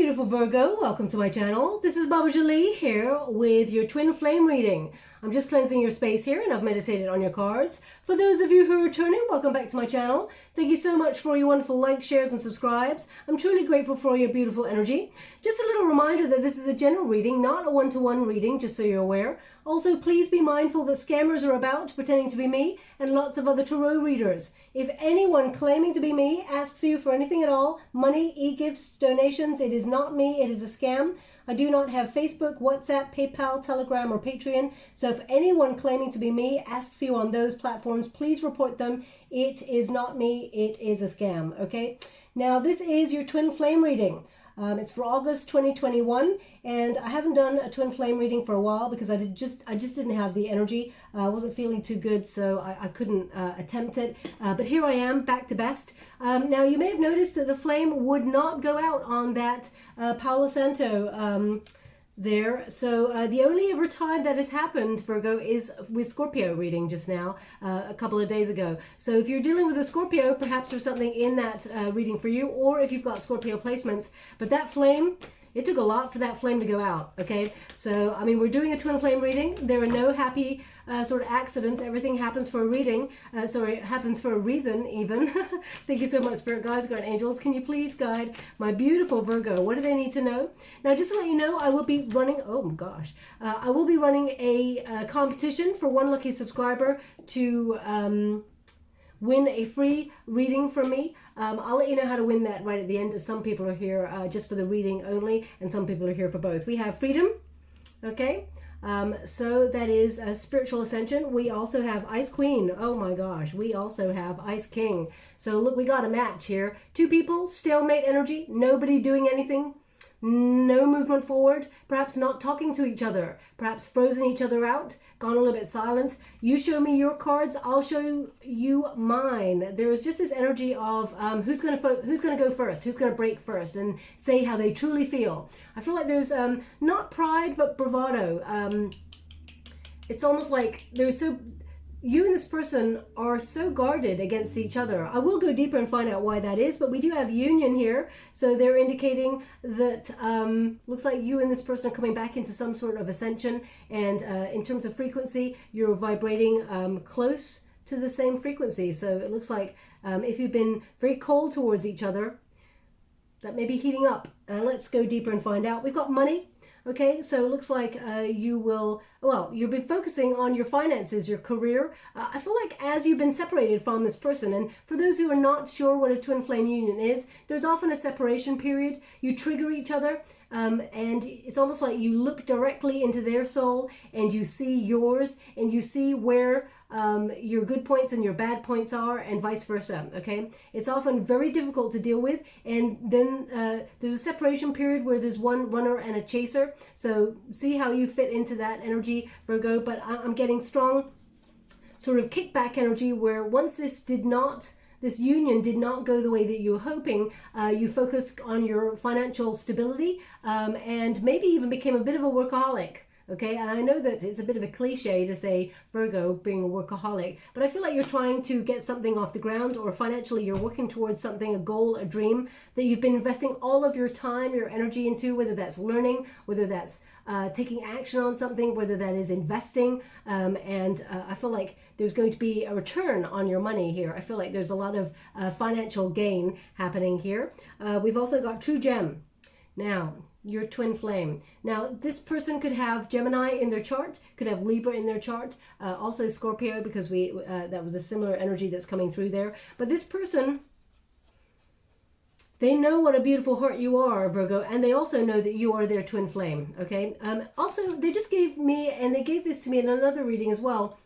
beautiful Virgo, welcome to my channel. This is Baba Jolie here with your twin flame reading. I'm just cleansing your space here and I've meditated on your cards. For those of you who are returning, welcome back to my channel. Thank you so much for your wonderful likes, shares and subscribes. I'm truly grateful for your beautiful energy. Just a little reminder that this is a general reading, not a one-to-one reading, just so you're aware. Also, please be mindful that scammers are about, pretending to be me, and lots of other tarot readers. If anyone claiming to be me asks you for anything at all, money, e-gifts, donations, it is not me, it is a scam. I do not have Facebook, WhatsApp, PayPal, Telegram, or Patreon. So if anyone claiming to be me asks you on those platforms, please report them. It is not me, it is a scam, okay? Now, this is your twin flame reading. It's for August 2021, and I haven't done a twin flame reading for a while because I just didn't have the energy. I wasn't feeling too good, so I couldn't attempt it. But here I am, back to best. Now, you may have noticed that the flame would not go out on that Palo Santo there. So the only ever time that has happened, Virgo, is with Scorpio reading just now, a couple of days ago. So if you're dealing with a Scorpio, perhaps there's something in that reading for you, or if you've got Scorpio placements. But that flame, it took a lot for that flame to go out, okay? So, I mean, we're doing a twin flame reading. There are no happy sort of accidents. Everything happens for a reading. Sorry, it happens for a reason, even. Thank you so much, Spirit Guides, Guardian Angels. Can you please guide my beautiful Virgo? What do they need to know? Now, just to let you know, I will be running, oh my gosh, I will be running a competition for one lucky subscriber to win a free reading from me. I'll let you know how to win that right at the end. Some people are here just for the reading only, and some people are here for both. We have freedom, okay? So that is a spiritual ascension. We also have Ice Queen. Oh my gosh, we also have Ice King. So look, we got a match here. Two people, stalemate energy, nobody doing anything. No movement forward, perhaps not talking to each other, perhaps frozen each other out, gone a little bit silent. You show me your cards, I'll show you mine. There is just this energy of who's going to go first, who's going to break first and say how they truly feel. I feel like there's not pride but bravado. It's almost like you and this person are so guarded against each other. I will go deeper and find out why that is, but we do have union here. So they're indicating that looks like you and this person are coming back into some sort of ascension. And in terms of frequency, you're vibrating close to the same frequency. So it looks like if you've been very cold towards each other, that may be heating up. Let's go deeper and find out. We've got money. Okay, so it looks like you'll be focusing on your finances, your career. I feel like as you've been separated from this person, and for those who are not sure what a twin flame union is, there's often a separation period. You trigger each other, and it's almost like you look directly into their soul and you see yours, and you see where your good points and your bad points are, and vice versa, okay? It's often very difficult to deal with, and then there's a separation period where there's one runner and a chaser. So see how you fit into that energy, Virgo. But I'm getting strong sort of kickback energy where once this union did not go the way that you were hoping, you focused on your financial stability and maybe even became a bit of a workaholic. Okay, and I know that it's a bit of a cliche to say Virgo being a workaholic, but I feel like you're trying to get something off the ground, or financially you're working towards something, a goal, a dream that you've been investing all of your time, your energy into, whether that's learning, whether that's taking action on something, whether that is investing, and I feel like there's going to be a return on your money here. I feel like there's a lot of financial gain happening here. We've also got True Gem. Now, your twin flame. Now, this person could have Gemini in their chart, could have Libra in their chart, also Scorpio, because that was a similar energy that's coming through there. But this person, they know what a beautiful heart you are, Virgo, and they also know that you are their twin flame, okay? Also, they just gave me, and they gave this to me in another reading as well,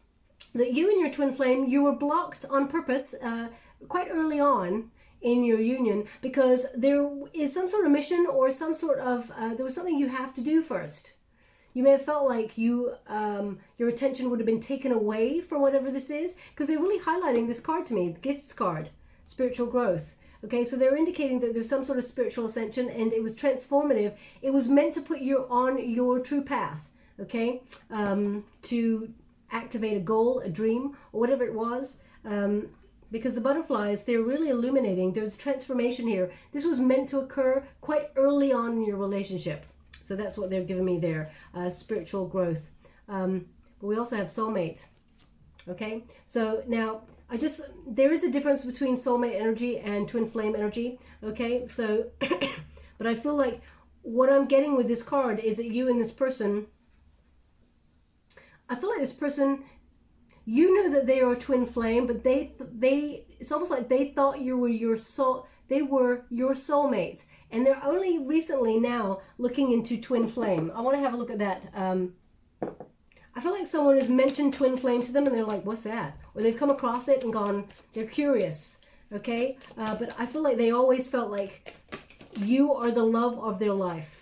that you and your twin flame, you were blocked on purpose quite early on in your union, because there is some sort of mission or some sort of there was something you have to do first. You may have felt like your attention would have been taken away from whatever this is, because they're really highlighting this card to me, the gifts card, spiritual growth. Okay, so they're indicating that there's some sort of spiritual ascension, and it was transformative. It was meant to put you on your true path, okay, to activate a goal, a dream, or whatever it was. because the butterflies, they're really illuminating. There's transformation here. This was meant to occur quite early on in your relationship. So that's what they're giving me there, spiritual growth. But we also have soulmate. Okay, so now there is a difference between soulmate energy and twin flame energy. Okay, so, but I feel like what I'm getting with this card is that you and this person, I feel like this person, you know that they are a twin flame, but it's almost like they thought you were they were your soulmate, and they're only recently now looking into twin flame. I want to have a look at that. I feel like someone has mentioned twin flame to them and they're like, what's that? Or they've come across it and gone, they're curious, okay? But I feel like they always felt like you are the love of their life.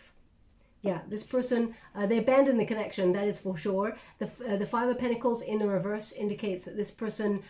Yeah, this person, they abandoned the connection, that is for sure. The Five of Pentacles in the reverse indicates that this person,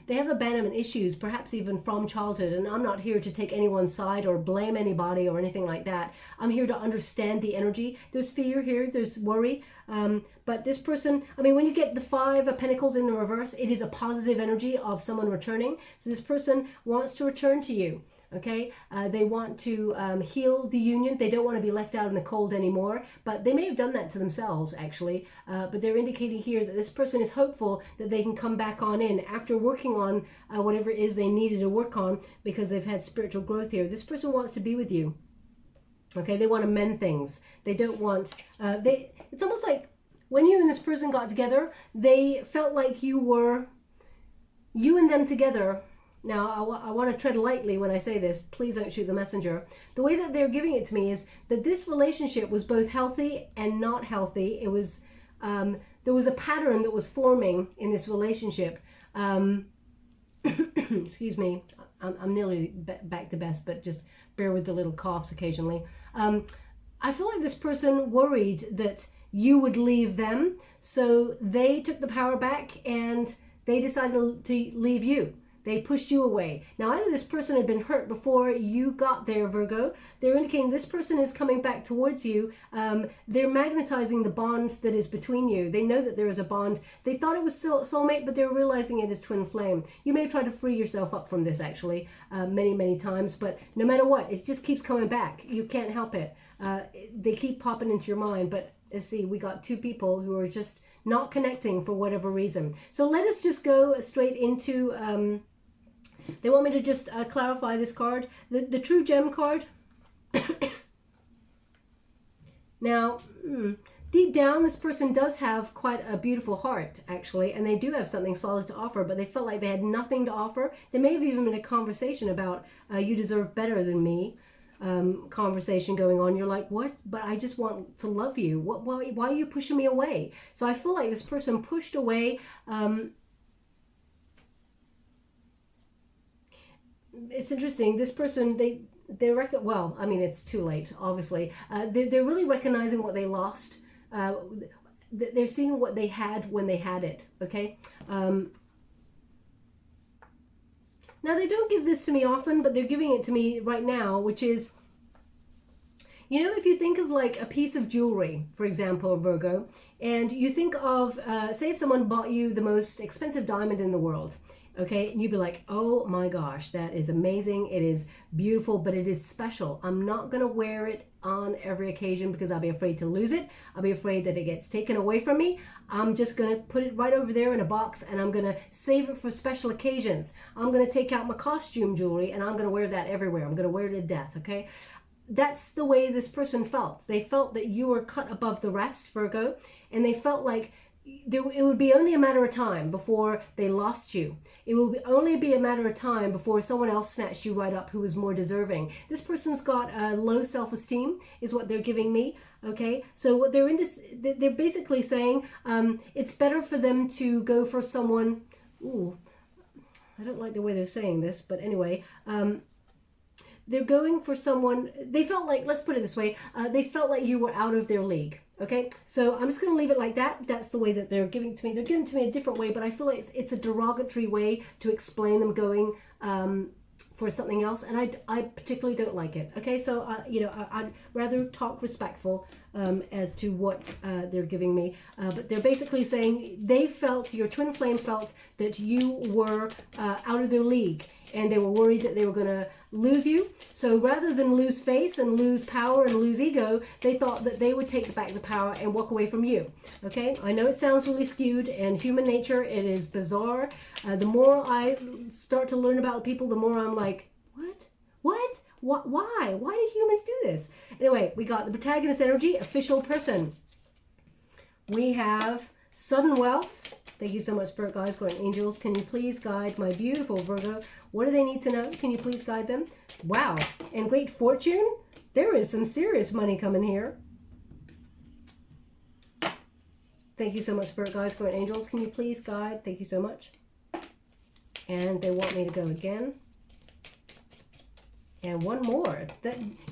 they have abandonment issues, perhaps even from childhood. And I'm not here to take anyone's side or blame anybody or anything like that. I'm here to understand the energy. There's fear here, there's worry. But this person, I mean, when you get the Five of Pentacles in the reverse, it is a positive energy of someone returning. So this person wants to return to you. Okay, they want to heal the union. They don't want to be left out in the cold anymore, but they may have done that to themselves actually. But they're indicating here that this person is hopeful that they can come back on in after working on whatever it is they needed to work on, because they've had spiritual growth here. This person wants to be with you. Okay, they want to mend things. They don't want, it's almost like when you and this person got together, they felt like you and them together. Now, I want to tread lightly when I say this. Please don't shoot the messenger. The way that they're giving it to me is that this relationship was both healthy and not healthy. It was, there was a pattern that was forming in this relationship. Excuse me, I'm nearly back to best, but just bear with the little coughs occasionally. I feel like this person worried that you would leave them, so they took the power back and they decided to leave you. They pushed you away. Now, either this person had been hurt before you got there, Virgo. They're indicating this person is coming back towards you. They're magnetizing the bond that is between you. They know that there is a bond. They thought it was soulmate, but they're realizing it is twin flame. You may try to free yourself up from this, actually, many, many times. But no matter what, it just keeps coming back. You can't help it. They keep popping into your mind. But let's see, we got two people who are just not connecting for whatever reason. So let us just go straight into... they want me to just clarify this card. The True Gem card. Now, deep down, this person does have quite a beautiful heart, actually, and they do have something solid to offer, but they felt like they had nothing to offer. There may have even been a conversation about, you deserve better than me, conversation going on. You're like, what? But I just want to love you. Why are you pushing me away? So I feel like this person pushed away... it's interesting. This person, well, I mean, it's too late, obviously. They're really recognizing what they lost. They're seeing what they had when they had it, okay? Now, they don't give this to me often, but they're giving it to me right now, which is, you know, if you think of like a piece of jewelry, for example, Virgo, and you think of, say if someone bought you the most expensive diamond in the world, okay, and you'd be like, oh my gosh, that is amazing, it is beautiful, but it is special. I'm not going to wear it on every occasion because I'll be afraid to lose it. I'll be afraid that it gets taken away from me. I'm just going to put it right over there in a box and I'm going to save it for special occasions. I'm going to take out my costume jewelry and I'm going to wear that everywhere. I'm going to wear it to death, okay? That's the way this person felt. They felt that you were cut above the rest, Virgo, and they felt like it would be only a matter of time before they lost you. It will only be a matter of time before someone else snatched you right up who was more deserving. This person's got low self-esteem is what they're giving me, okay? So what they're basically saying, it's better for them to go for someone, ooh, I don't like the way they're saying this, but anyway, they're going for someone, they felt like, let's put it this way, they felt like you were out of their league. Okay, so I'm just going to leave it like that. That's the way that they're giving it to me. They're giving it to me a different way, but I feel like it's a derogatory way to explain them going for something else, and I particularly don't like it. Okay, so you know, I'd rather talk respectful as to what they're giving me, but they're basically saying they felt, your twin flame felt, that you were out of their league, and they were worried that they were going to lose you. So rather than lose face and lose power and lose ego, they thought that they would take back the power and walk away from you. Okay, I know it sounds really skewed, and human nature, it is bizarre. The more I start to learn about people, the more I'm like, what? Why did humans do this? Anyway, we got the protagonist energy, official person. We have sudden wealth. Thank you so much, Spirit Guides, Guardian Angels. Can you please guide my beautiful Virgo? What do they need to know? Can you please guide them? Wow. And great fortune. There is some serious money coming here. Thank you so much, Spirit Guides, Guardian Angels. Can you please guide? Thank you so much. And they want me to go again. And one more.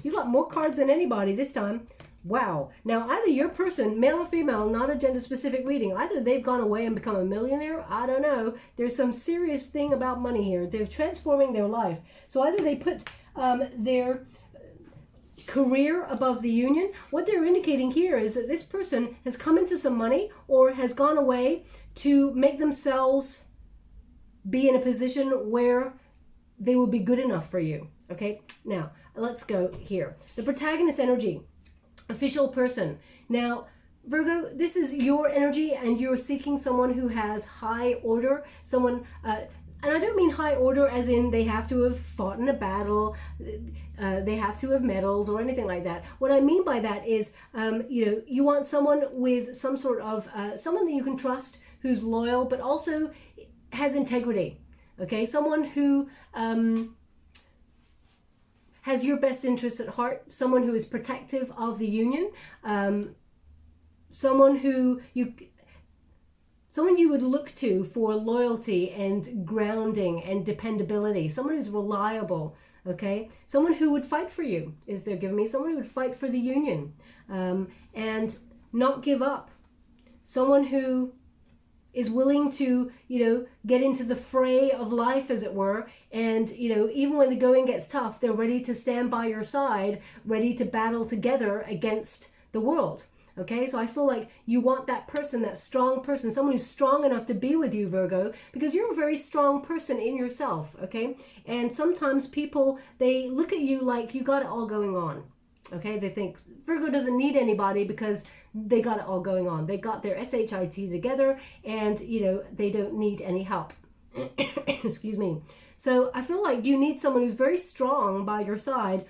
You got more cards than anybody this time. Wow. Now, either your person, male or female, not a gender-specific reading, either they've gone away and become a millionaire, I don't know. There's some serious thing about money here. They're transforming their life. So either they put their career above the union. What they're indicating here is that this person has come into some money or has gone away to make themselves be in a position where they will be good enough for you. Okay, now let's go here. The protagonist energy. Official person. Now, Virgo, this is your energy, and you're seeking someone who has high order, someone, and I don't mean high order as in they have to have fought in a battle, they have to have medals or anything like that. What I mean by that is, you know, you want someone with some sort of, someone that you can trust, who's loyal, but also has integrity, okay? Someone who, has your best interests at heart, someone who is protective of the union, someone you would look to for loyalty and grounding and dependability, someone who's reliable, okay? Someone who would fight for you, is they're giving me, someone who would fight for the union and not give up, someone who is willing to, you know, get into the fray of life, as it were, and, you know, even when the going gets tough, they're ready to stand by your side, ready to battle together against the world. Okay, so I feel like you want that person, that strong person, someone who's strong enough to be with you, Virgo, because you're a very strong person in yourself, okay? And sometimes people, they look at you like you got it all going on. Okay, they think Virgo doesn't need anybody because they got it all going on. They got their SHIT together, and, you know, they don't need any help. Excuse me. So I feel like you need someone who's very strong by your side,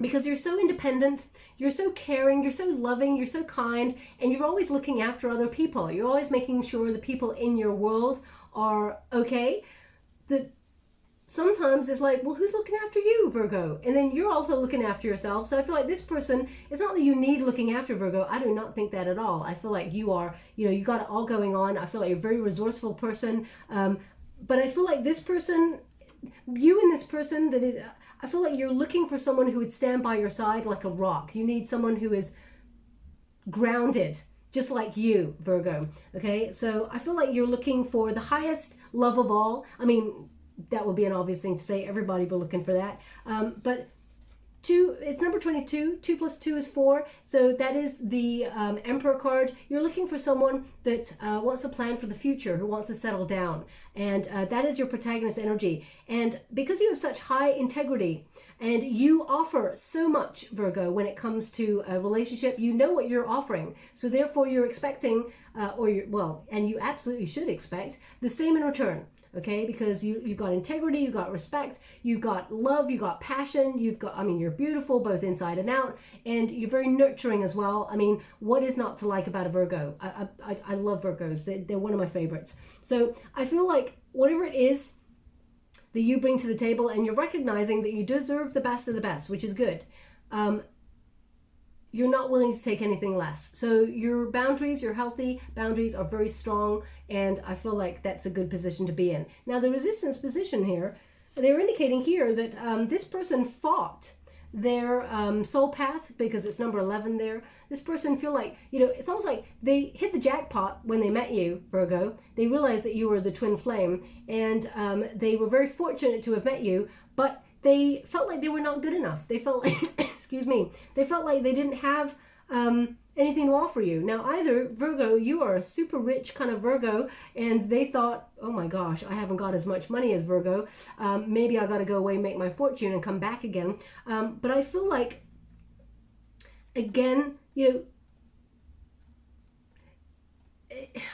because you're so independent, you're so caring, you're so loving, you're so kind, and you're always looking after other people. You're always making sure the people in your world are okay. Sometimes it's like, well, who's looking after you, Virgo? And then you're also looking after yourself. So I feel like this person, it's not that you need looking after, Virgo. I do not think that at all. I feel like you are, you know, you got it all going on. I feel like you're a very resourceful person. But I feel like this person, you and this person, that is, I feel like you're looking for someone who would stand by your side like a rock. You need someone who is grounded, just like you, Virgo. Okay, so I feel like you're looking for the highest love of all. I mean, that would be an obvious thing to say. Everybody be looking for that. But it's number 22. 2 plus 2 is 4. So that is the Emperor card. You're looking for someone that wants to plan for the future, who wants to settle down. And that is your protagonist energy. And because you have such high integrity and you offer so much, Virgo, when it comes to a relationship, you know what you're offering. So therefore you're expecting, and you absolutely should expect the same in return. Okay, because you've got integrity, you've got respect, you've got love, you've got passion, you're beautiful both inside and out, and you're very nurturing as well. I mean, what is not to like about a Virgo? I love Virgos. They're one of my favorites. So I feel like whatever it is that you bring to the table, and you're recognizing that you deserve the best of the best, which is good. You're not willing to take anything less. So your boundaries, your healthy boundaries are very strong, and I feel like that's a good position to be in. Now the resistance position here, they're indicating here that this person fought their soul path, because it's number 11 there. This person feel like, you know, it's almost like they hit the jackpot when they met you, Virgo. They realized that you were the twin flame, and they were very fortunate to have met you, but they felt like they were not good enough. They felt like, excuse me, they felt like they didn't have anything to offer you. Now, either Virgo, you are a super rich kind of Virgo, and they thought, oh my gosh, I haven't got as much money as Virgo. Maybe I got to go away, make my fortune, and come back again. But I feel like, again, you know,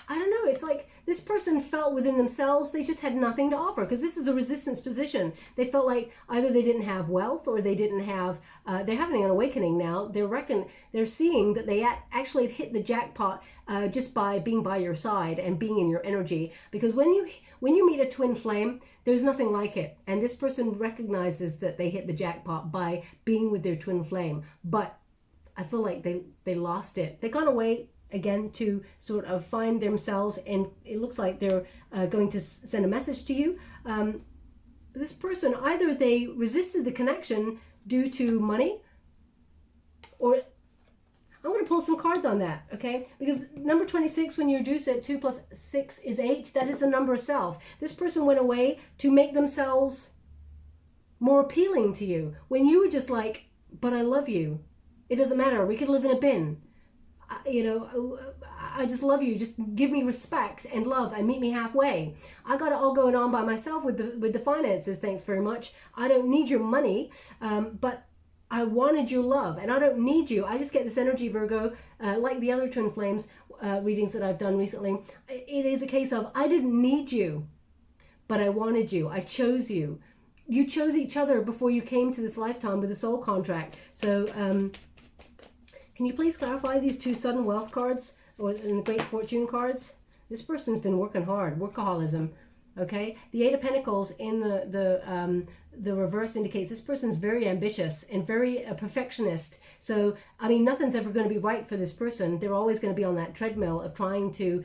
I don't know, it's like this person felt within themselves they just had nothing to offer, because this is a resistance position. They felt like either they didn't have wealth, or they didn't have, they're having an awakening now. They're seeing that they actually hit the jackpot just by being by your side and being in your energy. Because when you meet a twin flame, there's nothing like it. And this person recognizes that they hit the jackpot by being with their twin flame. But I feel like they lost it. They got away again to sort of find themselves, and it looks like they're going to send a message to you. This person, either they resisted the connection due to money, or I'm going to pull some cards on that, okay? Because number 26, when you reduce it, 2 plus 6 is 8. That is the number of self. This person went away to make themselves more appealing to you, when you were just like, but I love you. It doesn't matter. We could live in a bin. You know, I just love you. Just give me respect and love and meet me halfway. I got it all going on by myself with the finances. Thanks very much. I don't need your money, but I wanted your love, and I don't need you. I just get this energy, Virgo, like the other twin flames readings that I've done recently. It is a case of I didn't need you, but I wanted you. I chose you. You chose each other before you came to this lifetime with a soul contract. So, can you please clarify these two sudden wealth cards or the great fortune cards? This person's been working hard, workaholism. Okay, the Eight of Pentacles in the reverse indicates this person's very ambitious and very perfectionist. So, I mean, nothing's ever going to be right for this person. They're always going to be on that treadmill of trying to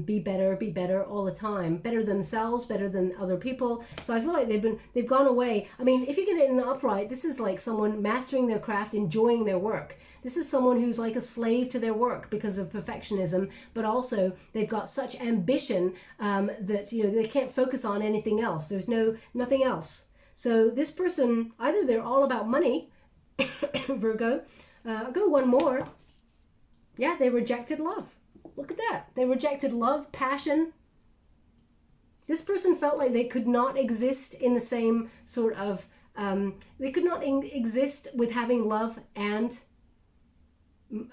be better all the time, better themselves, better than other people. So I feel like they've gone away. I mean, if you get it in the upright, this is like someone mastering their craft, enjoying their work. This is someone who's like a slave to their work because of perfectionism, but also they've got such ambition that, you know, they can't focus on anything else. There's nothing else. So this person, either they're all about money, Virgo. I'll go one more. Yeah, they rejected love. Look at that. They rejected love, passion. This person felt like they could not exist in the same sort of, they could not exist with having love and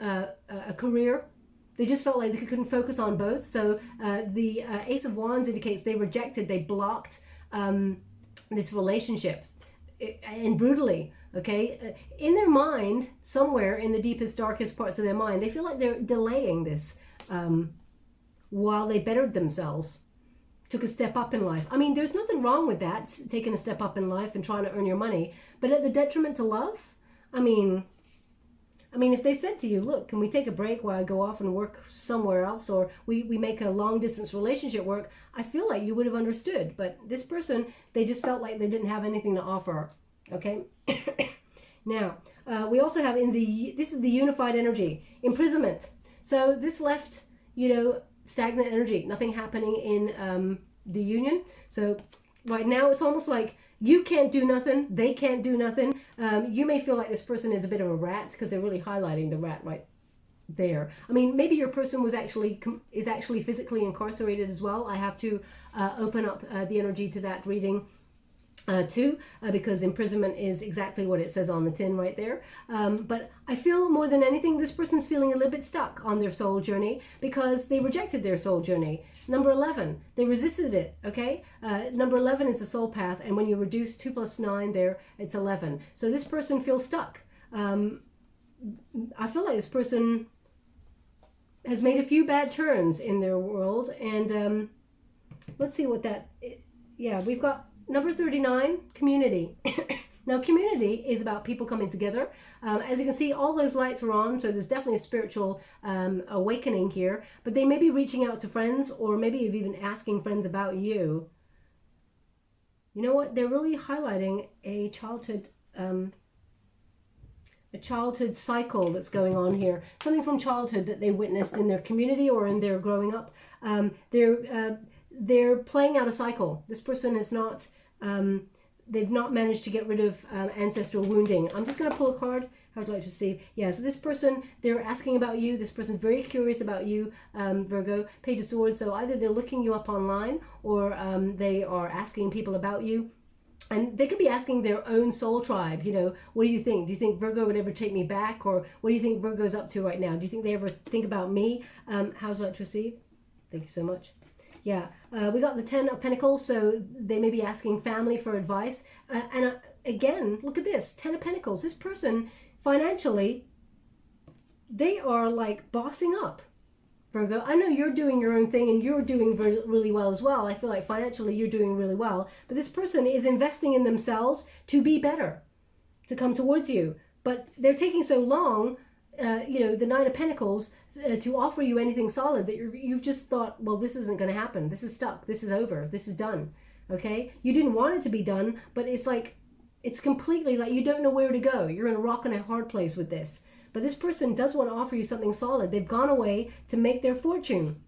a career. They just felt like they couldn't focus on both. So the Ace of Wands indicates they rejected, they blocked this relationship, and brutally. Okay, in their mind, somewhere in the deepest, darkest parts of their mind, they feel like they're delaying this while they bettered themselves, took a step up in life. I mean, there's nothing wrong with that, taking a step up in life and trying to earn your money, but at the detriment to love. I mean, if they said to you, look, can we take a break while I go off and work somewhere else, or we make a long distance relationship work, I feel like you would have understood. But this person, they just felt like they didn't have anything to offer. Okay. Now, we also have this is the unified energy, imprisonment. So this left, you know, stagnant energy, nothing happening in the union. So right now it's almost like you can't do nothing, they can't do nothing. You may feel like this person is a bit of a rat because they're really highlighting the rat right there. I mean, maybe your person is actually physically incarcerated as well. I have to open up the energy to that reading too, because imprisonment is exactly what it says on the tin right there. But I feel more than anything, this person's feeling a little bit stuck on their soul journey because they rejected their soul journey. Number 11, they resisted it, okay? Number 11 is the soul path, and when you reduce 2 plus 9 there, it's 11. So this person feels stuck. I feel like this person has made a few bad turns in their world, and let's see what that, yeah, we've got number 39, community. Now, community is about people coming together. As you can see, all those lights are on, so there's definitely a spiritual awakening here. But they may be reaching out to friends, or maybe even asking friends about you. You know what? They're really highlighting a childhood cycle that's going on here. Something from childhood that they witnessed in their community or in their growing up. They're playing out a cycle. This person is not, they've not managed to get rid of ancestral wounding. I'm just going to pull a card. How would you like to see? Yeah, so this person, they're asking about you. This person's very curious about you, Virgo. Page of Swords. So either they're looking you up online, or they are asking people about you. And they could be asking their own soul tribe, you know, what do you think? Do you think Virgo would ever take me back? Or what do you think Virgo's up to right now? Do you think they ever think about me? How would you like to receive? Thank you so much. Yeah, we got the 10 of Pentacles, so they may be asking family for advice. Again, look at this, 10 of Pentacles. This person, financially, they are like bossing up. Virgo, I know you're doing your own thing and you're doing really well as well. I feel like financially you're doing really well. But this person is investing in themselves to be better, to come towards you. But they're taking so long, you know, the 9 of Pentacles, to offer you anything solid that you've just thought, well, this isn't going to happen. This is stuck. This is over. This is done. Okay? You didn't want it to be done, but it's like, it's completely like you don't know where to go. You're in a rock and a hard place with this. But this person does want to offer you something solid. They've gone away to make their fortune.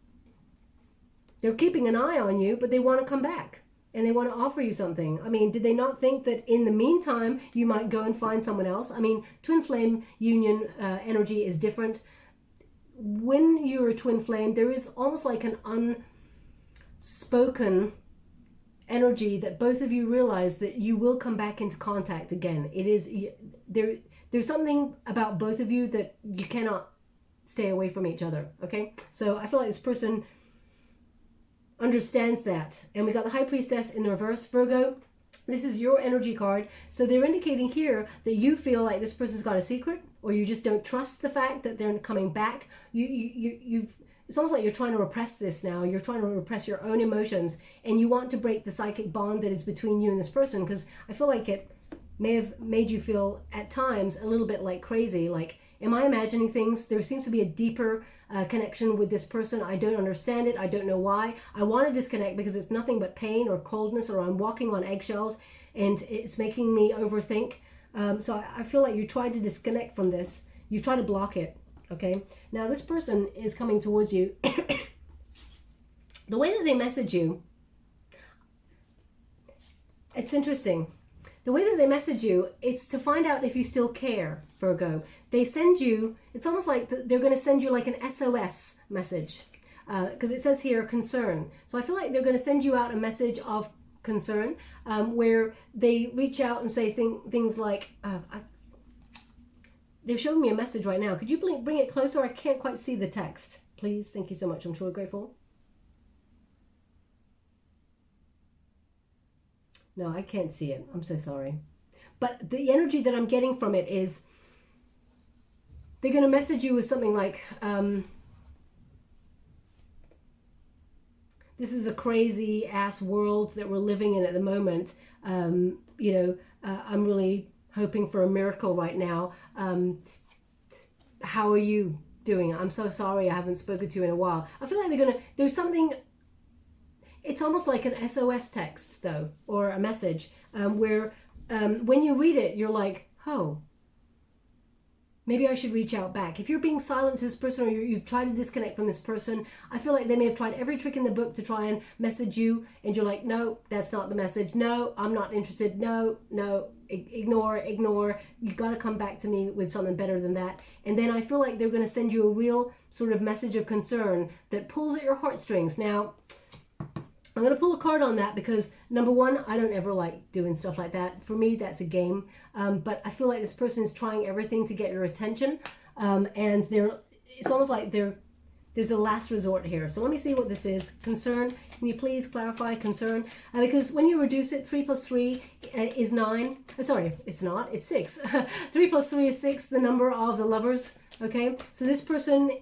They're keeping an eye on you, but they want to come back. And they want to offer you something. I mean, did they not think that in the meantime, you might go and find someone else? I mean, twin flame union energy is different. When you're a twin flame, there is almost like an unspoken energy that both of you realize that you will come back into contact again. It is there's something about both of you that you cannot stay away from each other. Okay, so I feel like this person understands that. And we got the High Priestess in the reverse. Virgo, this is your energy card, so they're indicating here that you feel like this person's got a secret, or you just don't trust the fact that they're coming back. It's almost like you're trying to repress this now. You're trying to repress your own emotions, and you want to break the psychic bond that is between you and this person, because I feel like it may have made you feel at times a little bit like crazy. Like, am I imagining things? There seems to be a deeper connection with this person. I don't understand it. I don't know why. I want to disconnect because it's nothing but pain or coldness, or I'm walking on eggshells and it's making me overthink. So I feel like you tried to disconnect from this. You try to block it. Okay, now this person is coming towards you. The way that they message you, it's interesting. The way that they message you, it's to find out if you still care, Virgo. They send you, it's almost like they're going to send you like an SOS message, because it says here concern. So I feel like they're going to send you out a message of concern, where they reach out and say things like, they're showing me a message right now. Could you bring it closer? I can't quite see the text. Please, thank you so much. I'm truly grateful. No, I can't see it. I'm so sorry. But the energy that I'm getting from it is they're going to message you with something like, this is a crazy ass world that we're living in at the moment. You know, I'm really hoping for a miracle right now. How are you doing? I'm so sorry I haven't spoken to you in a while. I feel like there's something, it's almost like an SOS text though, or a message, where when you read it, you're like, oh, maybe I should reach out back. If you're being silent to this person, or you've tried to disconnect from this person, I feel like they may have tried every trick in the book to try and message you, and you're like, no, that's not the message. No, I'm not interested. No, ignore. You got to come back to me with something better than that. And then I feel like they're going to send you a real sort of message of concern that pulls at your heartstrings. Now, I'm going to pull a card on that because, number one, I don't ever like doing stuff like that. For me, that's a game. But I feel like this person is trying everything to get your attention. And it's almost like there's a last resort here. So let me see what this is. Concern. Can you please clarify concern? Because when you reduce it, 3 plus 3 is 9. Sorry, it's not. It's 6. 3 plus 3 is 6, the number of the lovers. Okay? So this person...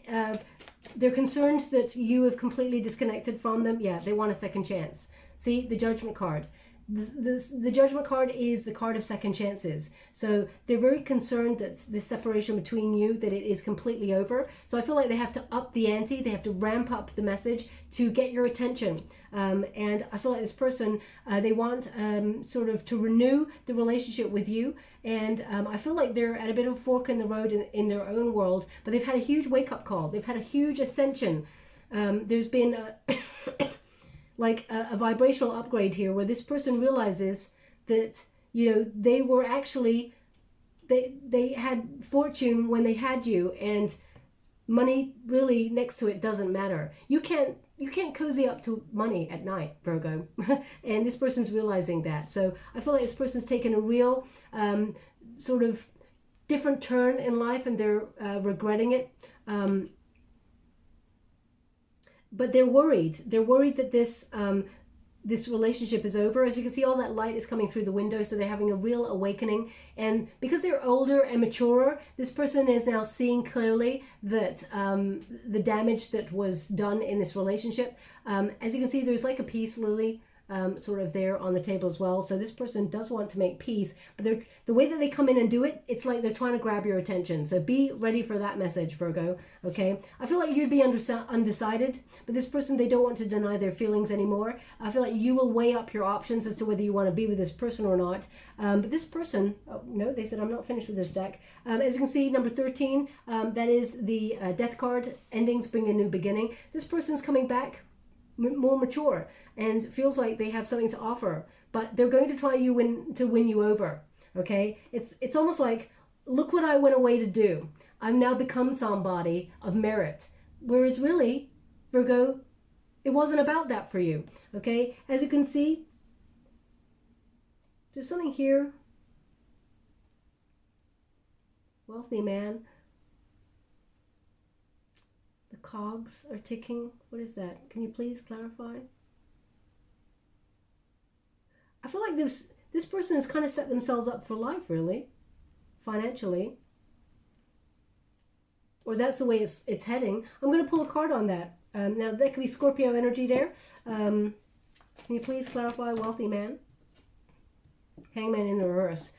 they're concerned that you have completely disconnected from them. Yeah, they want a second chance. See, the Judgment card. The Judgment card is the card of second chances. So they're very concerned that this separation between you, that it is completely over. So I feel like they have to up the ante. They have to ramp up the message to get your attention. And I feel like this person, they want sort of to renew the relationship with you. And I feel like they're at a bit of a fork in the road in their own world. But they've had a huge wake-up call. They've had a huge ascension. There's been... like a vibrational upgrade here, where this person realizes that you know, they were actually, they had fortune when they had you, and money really next to it doesn't matter. You can't cozy up to money at night, Virgo. And this person's realizing that. So I feel like this person's taken a real sort of different turn in life, and they're regretting it. But they're worried. They're worried that this relationship is over. As you can see, all that light is coming through the window, so they're having a real awakening. And because they're older and maturer, this person is now seeing clearly that the damage that was done in this relationship. As you can see, there's like a peace lily sort of there on the table as well. So this person does want to make peace, but the way that they come in and do it, it's like they're trying to grab your attention. So be ready for that message, Virgo. Okay, I feel like you'd be undecided, but this person, they don't want to deny their feelings anymore. I feel like you will weigh up your options as to whether you want to be with this person or not. But this person, oh no, they said I'm not finished with this deck. As you can see, number 13, that is the death card. Endings bring a new beginning. This person's coming back more mature and feels like they have something to offer, but they're going to try to win you over. Okay, it's almost like, look what I went away to do. I've now become somebody of merit, whereas really, Virgo, it wasn't about that for you. Okay, as you can see, there's something here. Wealthy man. The cogs are ticking. What is that? Can you please clarify? I feel like this person has kind of set themselves up for life, really, financially. Or that's the way it's heading. I'm going to pull a card on that. Now, that could be Scorpio energy there. Can you please clarify, wealthy man? Hangman in the reverse.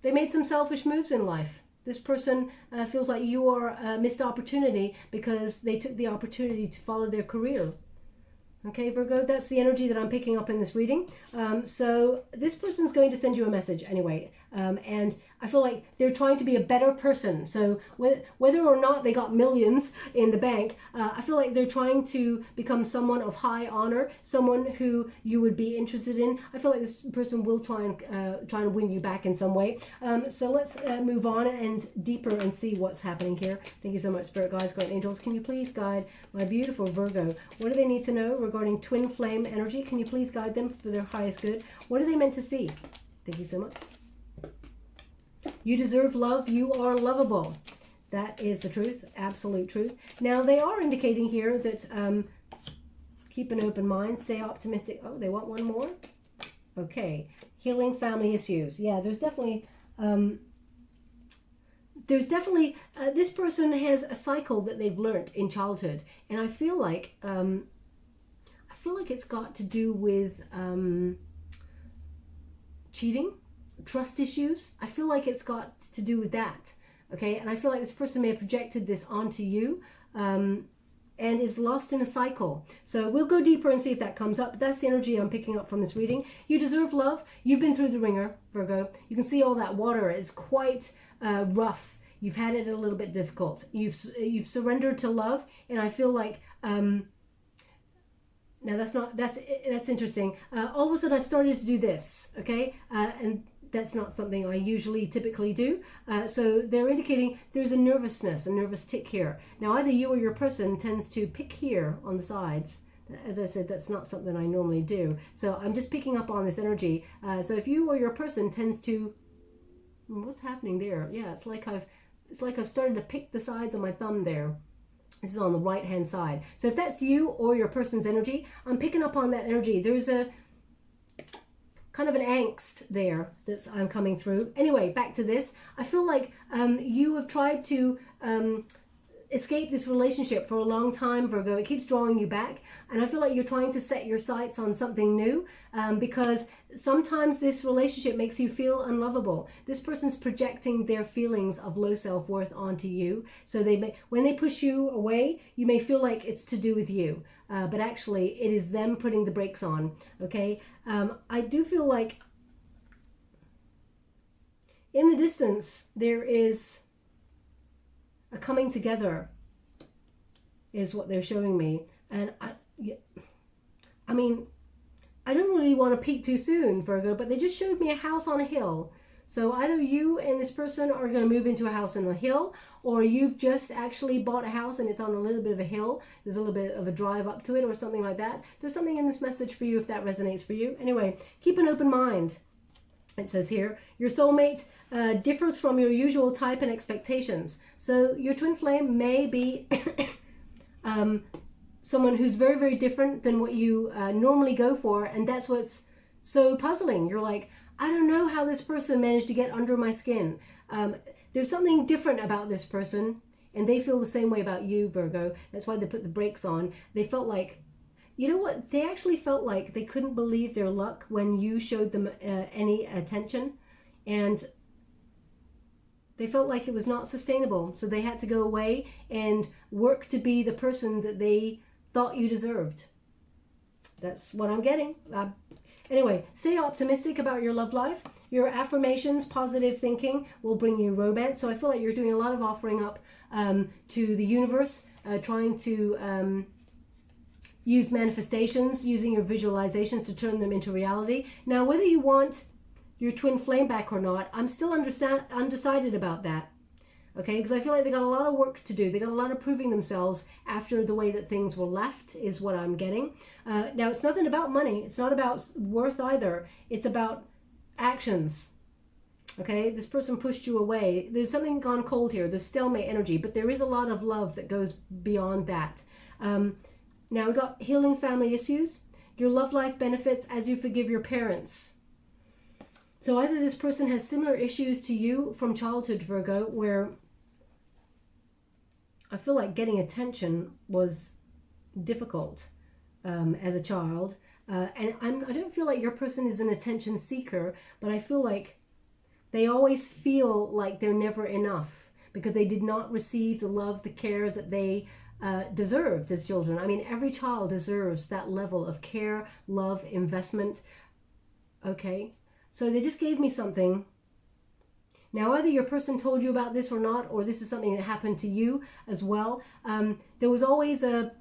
They made some selfish moves in life. This person feels like you are a missed opportunity because they took the opportunity to follow their career. Okay, Virgo, that's the energy that I'm picking up in this reading. So this person's going to send you a message anyway. And I feel like they're trying to be a better person. So whether or not they got millions in the bank, I feel like they're trying to become someone of high honor, someone who you would be interested in. I feel like this person will try and win you back in some way. So let's move on and deeper and see what's happening here. Thank you so much, Spirit Guides, Guardian Angels. Can you please guide my beautiful Virgo? What do they need to know regarding twin flame energy? Can you please guide them for their highest good? What are they meant to see? Thank you so much. You deserve love. You are lovable. That is the truth, absolute truth. Now, they are indicating here that keep an open mind, stay optimistic. Oh, they want one more? Okay. Healing family issues. Yeah, there's definitely this person has a cycle that they've learnt in childhood, and I feel like it's got to do with cheating, trust issues. I feel like it's got to do with that. Okay, and I feel like this person may have projected this onto you and is lost in a cycle. So we'll go deeper and see if that comes up. But that's the energy I'm picking up from this reading. You deserve love. You've been through the ringer, Virgo. You can see all that water is quite rough. You've had it a little bit difficult. You've surrendered to love, and I feel like now that's interesting. All of a sudden I started to do this, okay, and that's not something I usually typically do. So they're indicating there's a nervousness, a nervous tick here. Now either you or your person tends to pick here on the sides. As I said, that's not something I normally do. So I'm just picking up on this energy. So if you or your person tends to, what's happening there? Yeah, it's like I've started to pick the sides of my thumb there. This is on the right hand side. So if that's you or your person's energy, I'm picking up on that energy. There's a kind of an angst there that's I'm coming through. Anyway, back to this. I feel like you have tried to escape this relationship for a long time, Virgo. It keeps drawing you back, and I feel like you're trying to set your sights on something new because sometimes this relationship makes you feel unlovable. This person's projecting their feelings of low self-worth onto you, so when they push you away, you may feel like it's to do with you, but actually it is them putting the brakes on. Okay, I do feel like in the distance there is a coming together is what they're showing me. And I I don't really want to peek too soon, Virgo, but they just showed me a house on a hill. So either you and this person are going to move into a house on a hill, or you've just actually bought a house and it's on a little bit of a hill. There's a little bit of a drive up to it or something like that. There's something in this message for you if that resonates for you. Anyway, keep an open mind. It says here, your soulmate differs from your usual type and expectations. So your twin flame may be someone who's very, very different than what you normally go for. And that's what's so puzzling. You're like, I don't know how this person managed to get under my skin. There's something different about this person, and they feel the same way about you, Virgo. That's why they put the brakes on. They felt like, you know what? They actually felt like they couldn't believe their luck when you showed them any attention. And they felt like it was not sustainable. So they had to go away and work to be the person that they thought you deserved. That's what I'm getting. Anyway, stay optimistic about your love life. Your affirmations, positive thinking will bring you romance. So I feel like you're doing a lot of offering up to the universe, trying to use manifestations, using your visualizations to turn them into reality. Now, whether you want your twin flame back or not, I'm still undecided about that. Okay, because I feel like they got a lot of work to do. They got a lot of proving themselves after the way that things were left is what I'm getting. Now, it's nothing about money. It's not about worth either. It's about actions. Okay, this person pushed you away. There's something gone cold here. There's stalemate energy, but there is a lot of love that goes beyond that. Now, we got healing family issues. Your love life benefits as you forgive your parents. So either this person has similar issues to you from childhood, Virgo, where I feel like getting attention was difficult as a child. And I don't feel like your person is an attention seeker, but I feel like they always feel like they're never enough because they did not receive the love, the care that they deserved as children. I mean, every child deserves that level of care, love, investment. Okay, so they just gave me something. Now, either your person told you about this or not, or this is something that happened to you as well. There was always there's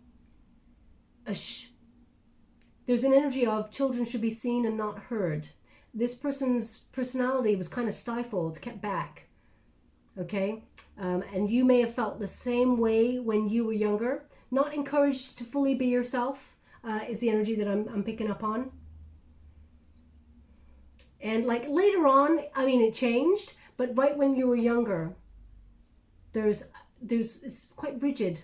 an energy of children should be seen and not heard. This person's personality was kind of stifled, kept back. Okay, and you may have felt the same way when you were younger. Not encouraged to fully be yourself is the energy that I'm picking up on. And like later on, I mean, it changed, but right when you were younger, it's quite rigid.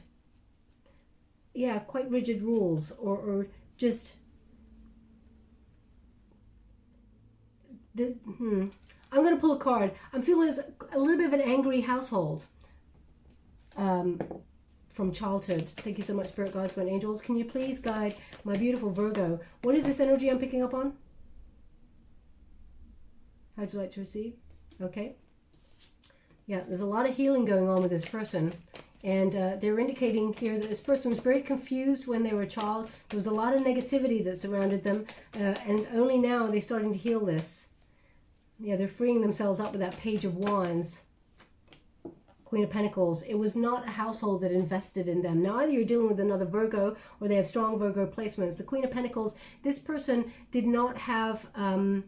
Yeah, quite rigid rules, or just I'm going to pull a card. I'm feeling a little bit of an angry household from childhood. Thank you so much, Spirit Guides, and Angels. Can you please guide my beautiful Virgo? What is this energy I'm picking up on? How'd you like to receive? Okay. Yeah, there's a lot of healing going on with this person. And they're indicating here that this person was very confused when they were a child. There was a lot of negativity that surrounded them. And only now are they starting to heal this. Yeah, they're freeing themselves up with that Page of Wands. Queen of Pentacles. It was not a household that invested in them. Now, either you're dealing with another Virgo or they have strong Virgo placements. The Queen of Pentacles, this person did not have... I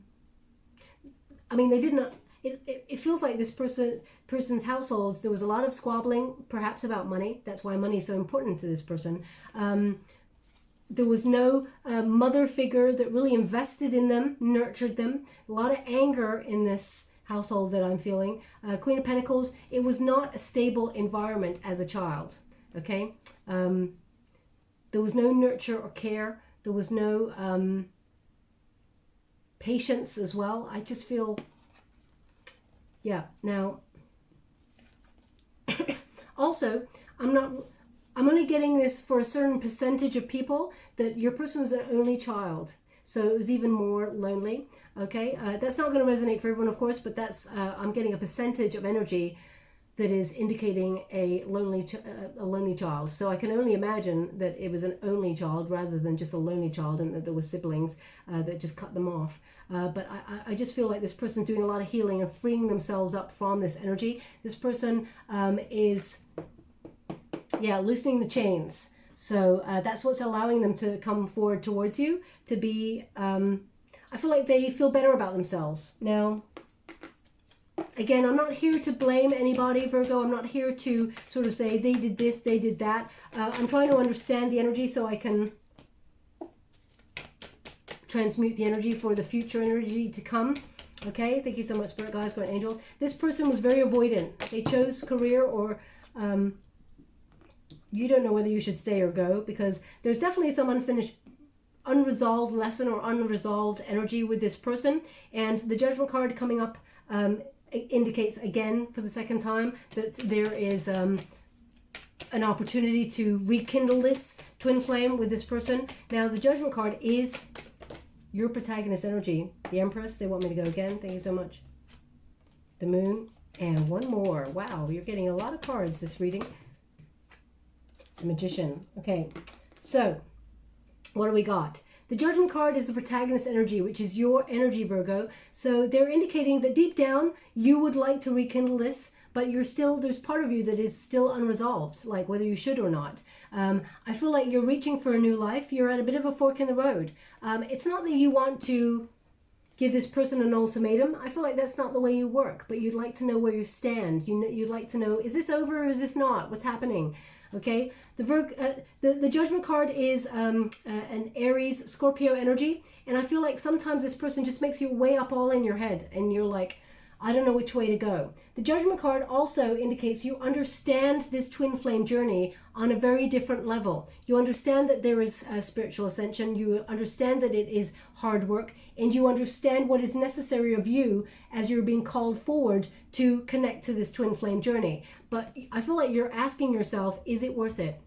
mean, they did not... It feels like this person's households, there was a lot of squabbling, perhaps about money. That's why money is so important to this person. There was no mother figure that really invested in them, nurtured them. A lot of anger in this household that I'm feeling. Queen of Pentacles, it was not a stable environment as a child, okay? There was no nurture or care. There was no patience as well. I just feel... Yeah, now, also, I'm only getting this for a certain percentage of people that your person was an only child. So it was even more lonely, okay? That's not going to resonate for everyone, of course, but that's, I'm getting a percentage of energy that is indicating a lonely child. So I can only imagine that it was an only child rather than just a lonely child and that there were siblings that just cut them off. But I just feel like this person's doing a lot of healing and freeing themselves up from this energy. This person is, yeah, loosening the chains. So that's what's allowing them to come forward towards you, to be, I feel like they feel better about themselves. Now, again, I'm not here to blame anybody, Virgo. I'm not here to sort of say they did this, they did that. I'm trying to understand the energy so I can transmute the energy for the future energy to come. Okay, thank you so much, Spirit Guides, Guardian Angels. This person was very avoidant. They chose career, or you don't know whether you should stay or go, because there's definitely some unresolved lesson or unresolved energy with this person. And the Judgment card coming up indicates again for the second time that there is an opportunity to rekindle this twin flame with this person. Now, the Judgment card is your protagonist energy. The Empress, they want me to go again. Thank you so much. The Moon, and one more. Wow, you're getting a lot of cards this reading. The Magician. Okay, so what do we got? The Judgment card is the protagonist energy, which is your energy, Virgo. So they're indicating that deep down you would like to rekindle this, but there's part of you that is still unresolved, like whether you should or not. I feel like you're reaching for a new life. You're at a bit of a fork in the road. It's not that you want to give this person an ultimatum. I feel like that's not the way you work, but you'd like to know where you stand. You'd like to know, is this over or is this not? What's happening? Okay, the Judgment card is an Aries Scorpio energy, and I feel like sometimes this person just makes you way up all in your head, and you're like, I don't know which way to go. The Judgment card also indicates you understand this twin flame journey on a very different level. You understand that there is a spiritual ascension, you understand that it is hard work, and you understand what is necessary of you as you're being called forward to connect to this twin flame journey. But I feel like you're asking yourself, is it worth it?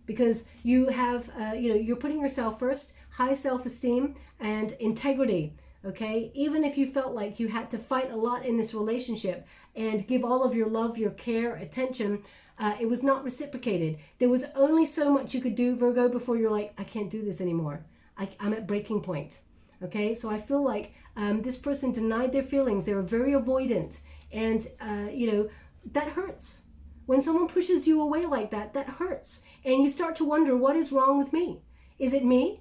Because you have, you're putting yourself first, high self-esteem and integrity. Okay, even if you felt like you had to fight a lot in this relationship and give all of your love, your care, attention, it was not reciprocated. There was only so much you could do, Virgo, before you're like, I can't do this anymore. I'm at breaking point. Okay, so I feel like this person denied their feelings. They were very avoidant, and that hurts. When someone pushes you away like that, that hurts, and you start to wonder, what is wrong with me? Is it me?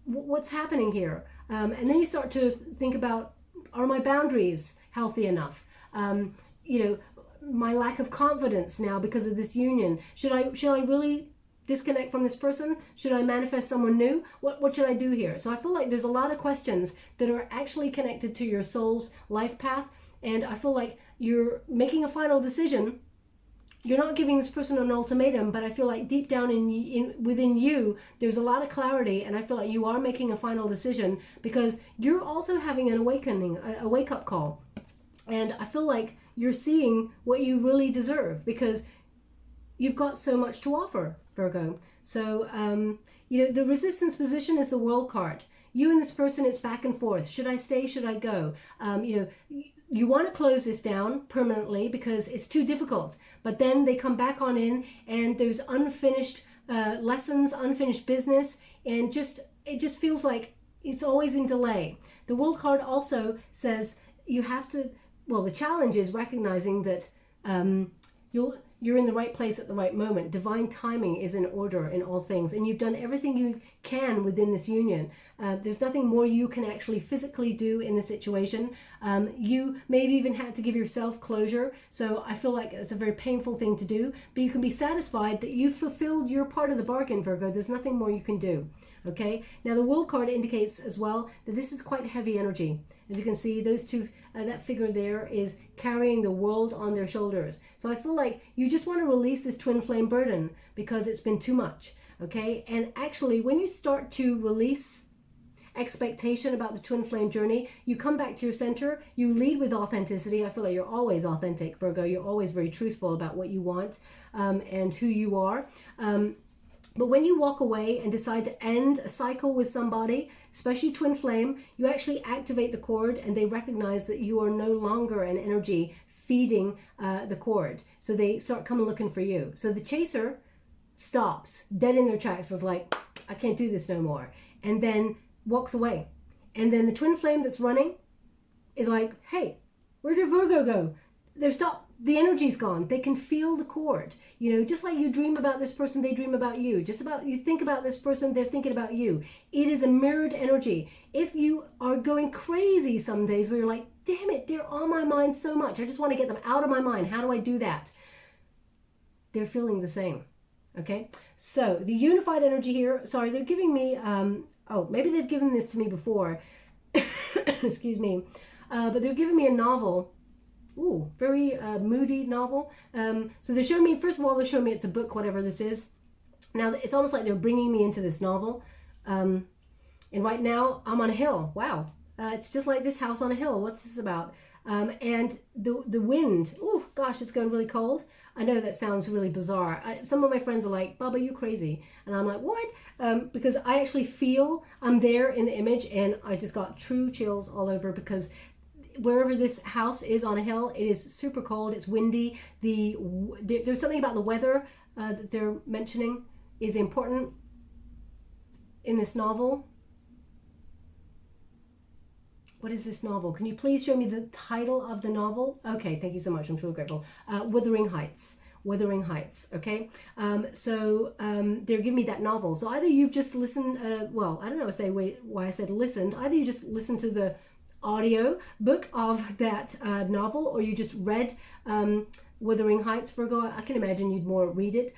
What's happening here? And then you start to think about, are my boundaries healthy enough? My lack of confidence now because of this union. Should I really disconnect from this person? Should I manifest someone new? What should I do here? So I feel like there's a lot of questions that are actually connected to your soul's life path. And I feel like you're making a final decision. You're not giving this person an ultimatum, but I feel like deep down within you, there's a lot of clarity, and I feel like you are making a final decision because you're also having an awakening, a wake-up call. And I feel like you're seeing what you really deserve because you've got so much to offer, Virgo. So, the resistance position is the World card. You and this person, it's back and forth. Should I stay? Should I go? You want to close this down permanently because it's too difficult. But then they come back on in and there's unfinished lessons, unfinished business, and it just feels like it's always in delay. The World card also says you have to, the challenge is recognizing that you're in the right place at the right moment. Divine timing is in order in all things, and you've done everything you can within this union. There's nothing more you can actually physically do in the situation. You maybe even had to give yourself closure, so I feel like it's a very painful thing to do, but you can be satisfied that you've fulfilled your part of the bargain, Virgo. There's nothing more you can do. Okay, now the World card indicates as well that this is quite heavy energy. As you can see, those two, that figure there is carrying the world on their shoulders. So I feel like you just want to release this twin flame burden because it's been too much. Okay, and actually when you start to release expectation about the twin flame journey, you come back to your center, you lead with authenticity. I feel like you're always authentic, Virgo. You're always very truthful about what you want and who you are. But when you walk away and decide to end a cycle with somebody, especially twin flame, you actually activate the cord and they recognize that you are no longer an energy feeding the cord. So they start coming looking for you. So the chaser stops dead in their tracks, is like, I can't do this no more. And then walks away. And then the twin flame that's running is like, hey, where did Virgo go? the energy's gone. They can feel the cord. You know, just like you dream about this person, they dream about you. Just about you think about this person, they're thinking about you. It is a mirrored energy. If you are going crazy some days where you're like, damn it, they're on my mind so much. I just want to get them out of my mind. How do I do that? They're feeling the same. Okay, so the unified energy here, sorry, they're giving me, oh, maybe they've given this to me before. Excuse me. But they're giving me a novel. Ooh, very moody novel. So they're showing me, first of all, they're showing me it's a book, whatever this is. Now, it's almost like they're bringing me into this novel. And right now, I'm on a hill. Wow. It's just like this house on a hill. What's this about? And the wind, oh gosh, it's going really cold. I know that sounds really bizarre. Some of my friends are like, Baba, you crazy. And I'm like, what? Because I actually feel I'm there in the image, and I just got true chills all over, because wherever this house is on a hill, it is super cold, it's windy. There's something about the weather that they're mentioning is important in this novel. What is this novel? Can you please show me the title of the novel? Okay, thank you so much. I'm truly grateful. Wuthering Heights. Wuthering Heights. Okay. They're giving me that novel. So either you've just listened, well, I don't know why I said listened. Either you just listened to the audio book of that novel, or you just read Wuthering Heights, Virgo. I can imagine you'd more read it.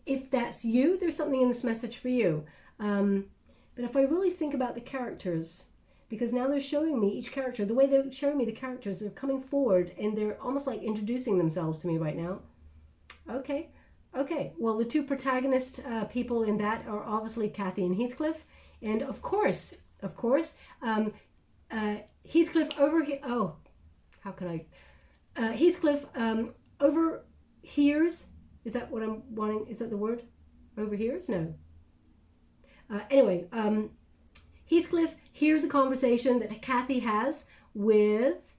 If that's you, there's something in this message for you. But if I really think about the characters, because now they're showing me each character, the way they're showing me the characters, they're coming forward and they're almost like introducing themselves to me right now. Okay, well, the two protagonist people in that are obviously Kathy and Heathcliff, and of course, Heathcliff over here, oh, how can I, Heathcliff overhears, is that what I'm wanting, is that the word? Overhears? No. Anyway, Heathcliff hears a conversation that Kathy has with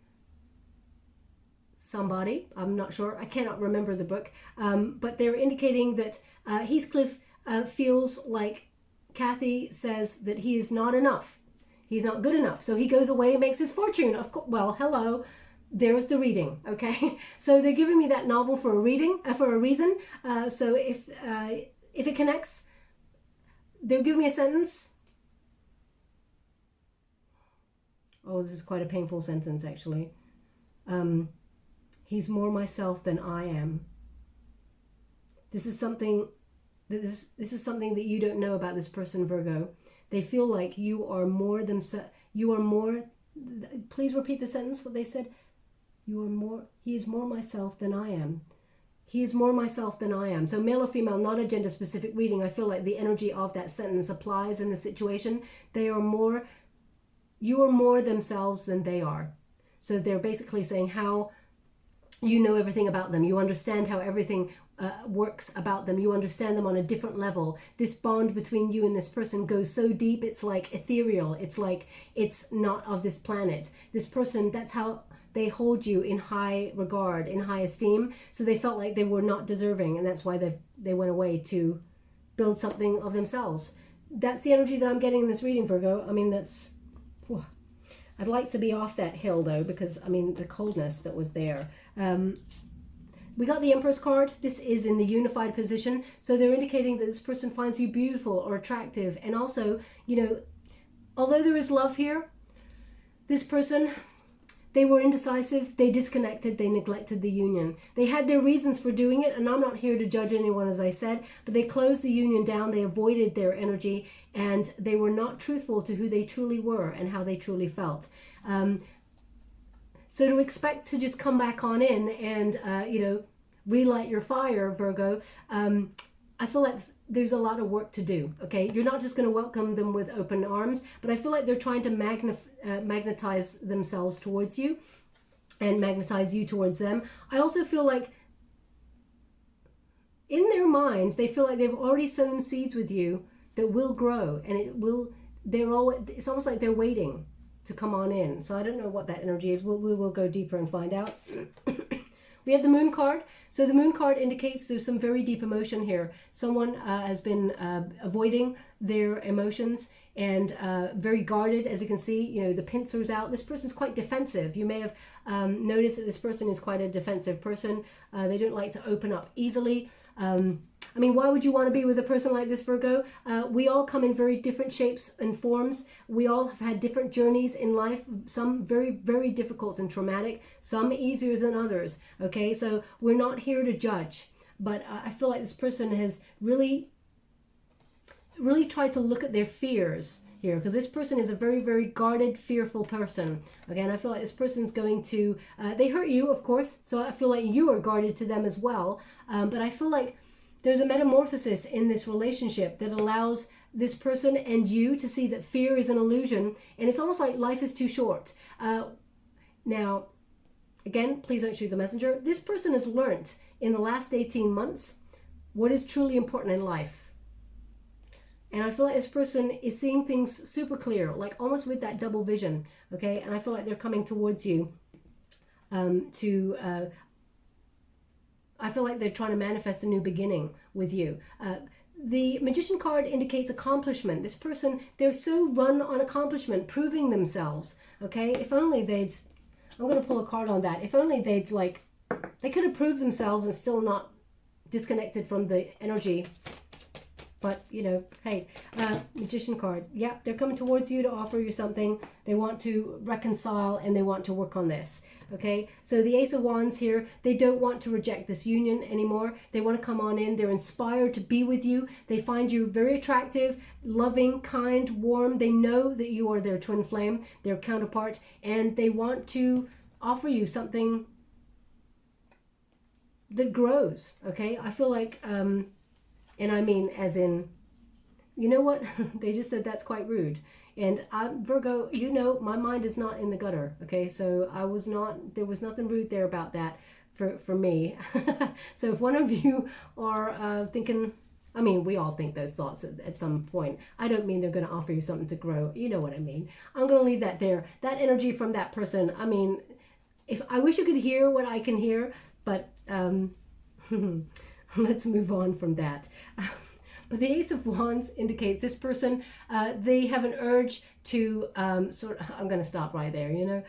somebody, I'm not sure, I cannot remember the book, but they're indicating that Heathcliff feels like Kathy says that he is not enough. He's not good enough. So he goes away and makes his fortune. Of course, well, hello, there's the reading, okay? So they're giving me that novel for a reading, for a reason. So if it connects, they'll give me a sentence. Oh, this is quite a painful sentence, actually. He's more myself than I am. This is something that this is something that you don't know about this person, Virgo. They feel like you are more themselves. You are more. Please repeat the sentence. What they said. You are more. He is more myself than I am. He is more myself than I am. So male or female, not a gender specific reading. I feel like the energy of that sentence applies in the situation. They are more. You are more themselves than they are. So they're basically saying how you know everything about them. You understand how everything works about them. You understand them on a different level. This bond between you and this person goes so deep, it's like ethereal. It's like it's not of this planet. This person, that's how they hold you in high regard, in high esteem. So they felt like they were not deserving, and that's why they went away to build something of themselves. That's the energy that I'm getting in this reading, Virgo. I mean, that's... Whew. I'd like to be off that hill, though, because, I mean, the coldness that was there. We got the Empress card. This is in the unified position. So they're indicating that this person finds you beautiful or attractive. And also, you know, although there is love here, this person, they were indecisive, they disconnected, they neglected the union. They had their reasons for doing it, and I'm not here to judge anyone, as I said, but they closed the union down, they avoided their energy, and they were not truthful to who they truly were and how they truly felt. So to expect to just come back on in and, you know, relight your fire, Virgo, I feel like there's a lot of work to do, okay? You're not just going to welcome them with open arms, but I feel like they're trying to magnetize themselves towards you and magnetize you towards them. I also feel like in their mind, they feel like they've already sown seeds with you that will grow, and it's almost like they're waiting to come on in. So I don't know what that energy is. We will go deeper and find out. We have the Moon card. So the Moon card indicates there's some very deep emotion here. Someone has been avoiding their emotions and very guarded, as you can see. You know, the pincers out. This person's quite defensive. You may have noticed that this person is quite a defensive person. They don't like to open up easily. I mean, why would you want to be with a person like this, Virgo? We all come in very different shapes and forms. We all have had different journeys in life, some very, very difficult and traumatic, some easier than others, okay? So we're not here to judge, but I feel like this person has really tried to look at their fears here, because this person is a very, very guarded, fearful person. Okay, and I feel like this person's going to, they hurt you, of course, so I feel like you are guarded to them as well, but I feel like there's a metamorphosis in this relationship that allows this person and you to see that fear is an illusion, and it's almost like life is too short. Now, again, please don't shoot the messenger. This person has learnt in the last 18 months what is truly important in life. And I feel like this person is seeing things super clear, like almost with that double vision, okay? And I feel like they're coming towards you I feel like they're trying to manifest a new beginning with you. The Magician card indicates accomplishment. This person, they're so run on accomplishment, proving themselves, okay? If only they'd, I'm going to pull a card on that. If only they'd like, they could have proved themselves and still not disconnected from the energy. But, you know, hey, Magician card. Yeah, they're coming towards you to offer you something. They want to reconcile and they want to work on this. Okay, so the Ace of Wands here, they don't want to reject this union anymore. They want to come on in. They're inspired to be with you. They find you very attractive, loving, kind, warm. They know that you are their twin flame, their counterpart, and they want to offer you something that grows. Okay, I feel like, and I mean as in, you know what? They just said that's quite rude. And Virgo, you know, my mind is not in the gutter, okay? So there was nothing rude there about that for me. So if one of you are thinking, I mean, we all think those thoughts at some point. I don't mean they're going to offer you something to grow. You know what I mean. I'm going to leave that there. That energy from that person, I mean, if I wish you could hear what I can hear, but let's move on from that. But the Ace of Wands indicates this person, they have an urge to I'm going to stop right there, you know,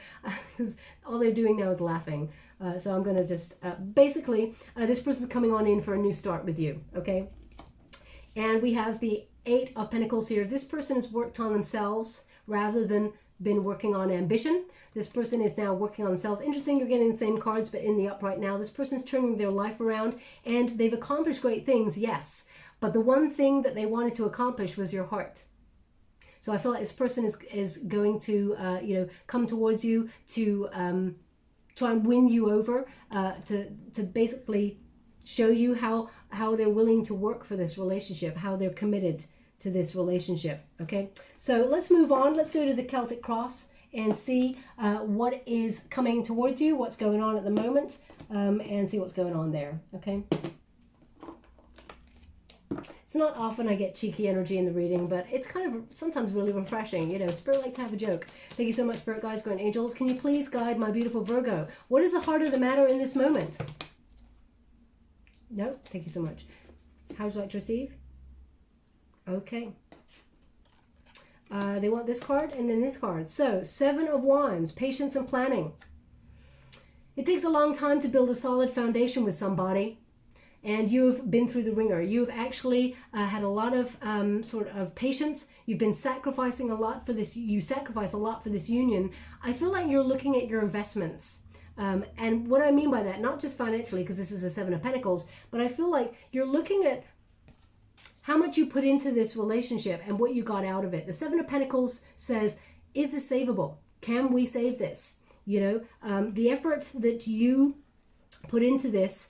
because all they're doing now is laughing. So I'm going to just, basically, this person's coming on in for a new start with you, okay? And we have the Eight of Pentacles here. This person has worked on themselves rather than been working on ambition. This person is now working on themselves. Interesting, you're getting the same cards, but in the upright now. This person's turning their life around, and they've accomplished great things, yes. But the one thing that they wanted to accomplish was your heart. So I feel like this person is going to, you know, come towards you to try and win you over, to basically show you how they're willing to work for this relationship, how they're committed to this relationship, okay? So let's move on. Let's go to the Celtic Cross and see what is coming towards you, what's going on at the moment, and see what's going on there, okay? It's not often I get cheeky energy in the reading, but it's kind of sometimes really refreshing. You know, Spirit like to have a joke. Thank you so much, Spirit Guides, Guardian Angels. Can you please guide my beautiful Virgo? What is the heart of the matter in this moment? No? Thank you so much. How would you like to receive? Okay. They want this card and then this card. So, Seven of Wands, patience and planning. It takes a long time to build a solid foundation with somebody. And you've been through the ringer. You've actually had a lot of sort of patience. You've been sacrificing a lot for this. You sacrifice a lot for this union. I feel like you're looking at your investments. And what I mean by that, not just financially, because this is a Seven of Pentacles, but I feel like you're looking at how much you put into this relationship and what you got out of it. The Seven of Pentacles says, is this savable? Can we save this? You know, the effort that you put into this,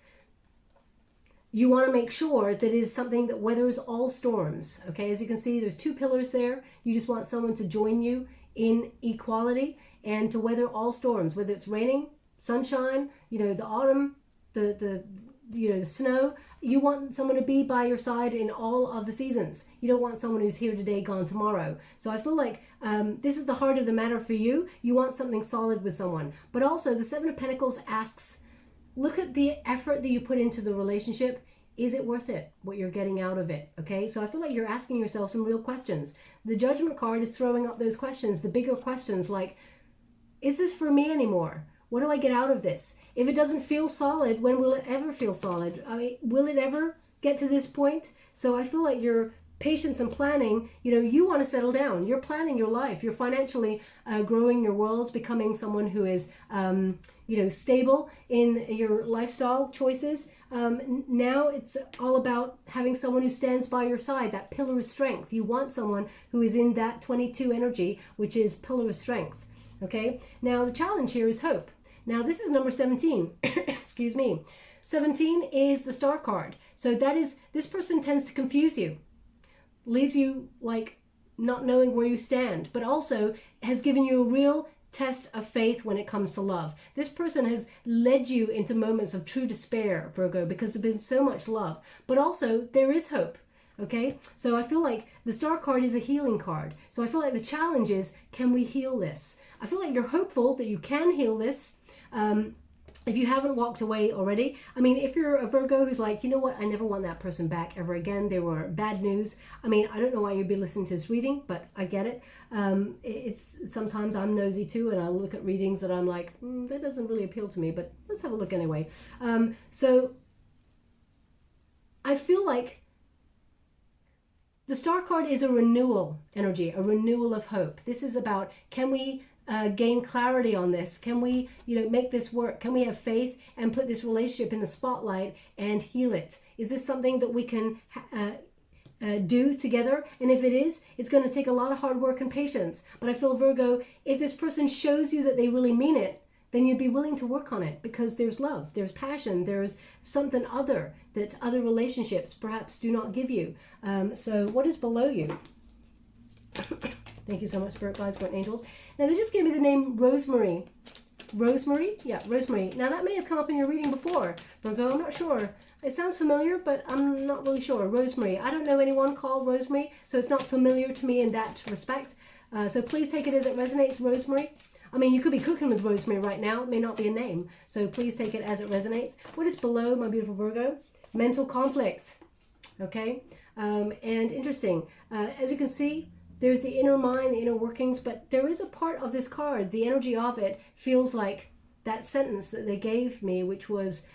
you want to make sure that it is something that weathers all storms. Okay, as you can see, there's two pillars there. You just want someone to join you in equality and to weather all storms, whether it's raining, sunshine, you know, the autumn, the you know, the snow. You want someone to be by your side in all of the seasons. You don't want someone who's here today, gone tomorrow. So I feel like this is the heart of the matter for you. You want something solid with someone. But also the Seven of Pentacles asks, look at the effort that you put into the relationship. Is it worth it, what you're getting out of it? Okay, so I feel like you're asking yourself some real questions. The Judgment card is throwing up those questions, the bigger questions like, is this for me anymore? What do I get out of this? If it doesn't feel solid, when will it ever feel solid? I mean, will it ever get to this point? So I feel like your patience and planning, you want to settle down. You're planning your life. You're financially growing your world, becoming someone who is, stable in your lifestyle choices. Now it's all about having someone who stands by your side, that pillar of strength. You want someone who is in that 22 energy, which is pillar of strength. Okay, now the challenge here is hope. Now this is number 17. Excuse me. 17 is the Star card. So that is, this person tends to confuse you, leaves you like not knowing where you stand, but also has given you a real test of faith when it comes to love. This person has led you into moments of true despair, Virgo, because there's been so much love, but also there is hope. Okay, so I feel like the Star card is a healing card. So I feel like the challenge is, can we heal this? I feel like you're hopeful that you can heal this. If you haven't walked away already, I mean, if you're a Virgo who's like, you know what, I never want that person back ever again. They were bad news. I mean, I don't know why you'd be listening to this reading, but I get it. It's sometimes I'm nosy too, and I look at readings that I'm like, that doesn't really appeal to me, but let's have a look anyway. So I feel like the Star card is a renewal energy, a renewal of hope. This is about, can we gain clarity on this? Can we, make this work? Can we have faith and put this relationship in the spotlight and heal it? Is this something that we can do together? And if it is, it's going to take a lot of hard work and patience. But I feel, Virgo, if this person shows you that they really mean it, then you'd be willing to work on it, because there's love, there's passion, there's something other that other relationships perhaps do not give you. So what is below you? Thank you so much, Spirit Guides, Guardian Angels. Now, they just gave me the name Rosemary. Rosemary? Yeah, Rosemary. Now, that may have come up in your reading before, Virgo. I'm not sure. It sounds familiar, but I'm not really sure. Rosemary. I don't know anyone called Rosemary, so it's not familiar to me in that respect. So please take it as it resonates, Rosemary. I mean, you could be cooking with rosemary right now. It may not be a name, so please take it as it resonates. What is below, my beautiful Virgo? Mental conflict. Okay? And interesting. As you can see, there's the inner mind, the inner workings, but there is a part of this card, the energy of it feels like that sentence that they gave me, which was,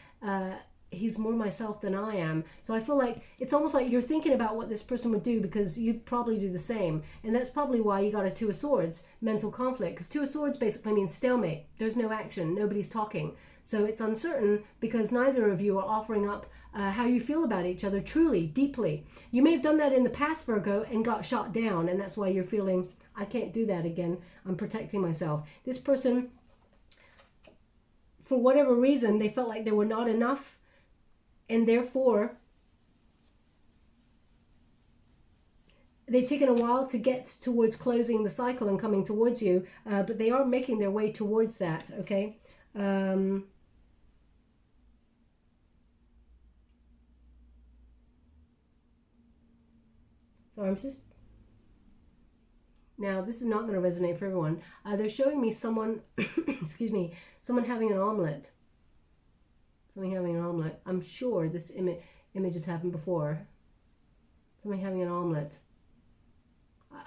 he's more myself than I am. So I feel like it's almost like you're thinking about what this person would do, because you'd probably do the same. And that's probably why you got a Two of Swords, mental conflict, because Two of Swords basically means stalemate. There's no action, nobody's talking. So it's uncertain because neither of you are offering up how you feel about each other truly, deeply. You may have done that in the past, Virgo, and got shot down, and that's why you're feeling, I can't do that again. I'm protecting myself. This person, for whatever reason, they felt like they were not enough, and therefore they've taken a while to get towards closing the cycle and coming towards you, but they are making their way towards that, okay? So I'm just, now this is not going to resonate for everyone. They're showing me someone, excuse me, someone having an omelet. Something having an omelet. I'm sure this image has happened before. Somebody having an omelet.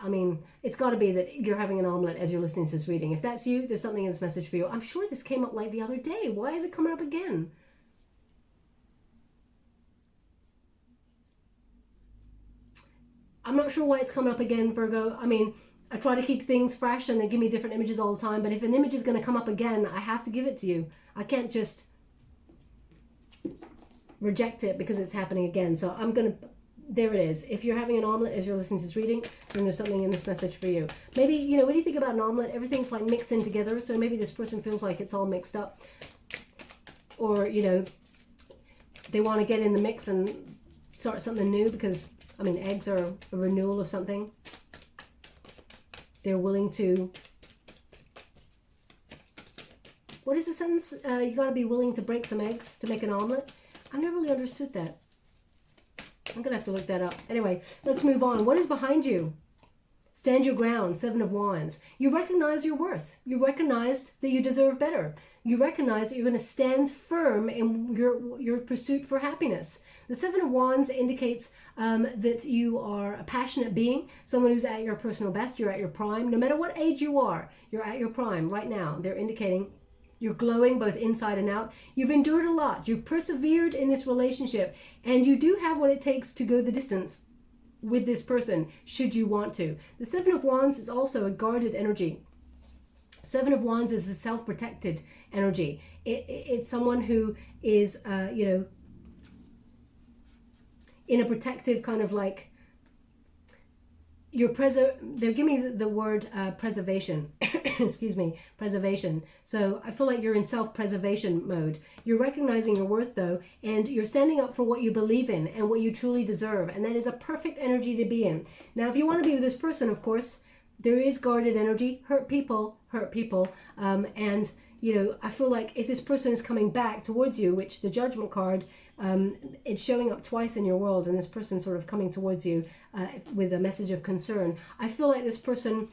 I mean, it's got to be that you're having an omelet as you're listening to this reading. If that's you, there's something in this message for you. I'm sure this came up like the other day. Why is it coming up again? I'm not sure why it's coming up again, Virgo. I mean, I try to keep things fresh and they give me different images all the time. But if an image is going to come up again, I have to give it to you. I can't just reject it because it's happening again. So I'm going to, there it is. If you're having an omelet as you're listening to this reading, then there's something in this message for you. Maybe, you know, when you think about an omelet, everything's like mixed in together. So maybe this person feels like it's all mixed up. Or, you know, they want to get in the mix and start something new because, I mean, eggs are a renewal of something. They're willing to, what is the sentence? You got to be willing to break some eggs to make an omelet. I've never really understood that. I'm going to have to look that up. Anyway, let's move on. What is behind you? Stand your ground, Seven of Wands. You recognize your worth. You recognize that you deserve better. You recognize that you're going to stand firm in your pursuit for happiness. The Seven of Wands indicates that you are a passionate being, someone who's at your personal best. You're at your prime. No matter what age you are, you're at your prime right now. They're indicating you're glowing both inside and out. You've endured a lot. You've persevered in this relationship, and you do have what it takes to go the distance with this person, should you want to. The Seven of Wands is also a guarded energy. Seven of Wands is the self-protected energy. It's someone who is, you know, in a protective kind of like, they're giving me the word preservation. Excuse me, preservation. So I feel like you're in self-preservation mode. You're recognizing your worth though, and you're standing up for what you believe in and what you truly deserve. And that is a perfect energy to be in. Now, if you want to be with this person, of course, there is guarded energy. Hurt people. And, you know, I feel like if this person is coming back towards you, which the Judgment card, it's showing up twice in your world, and this person sort of coming towards you with a message of concern. I feel like this person,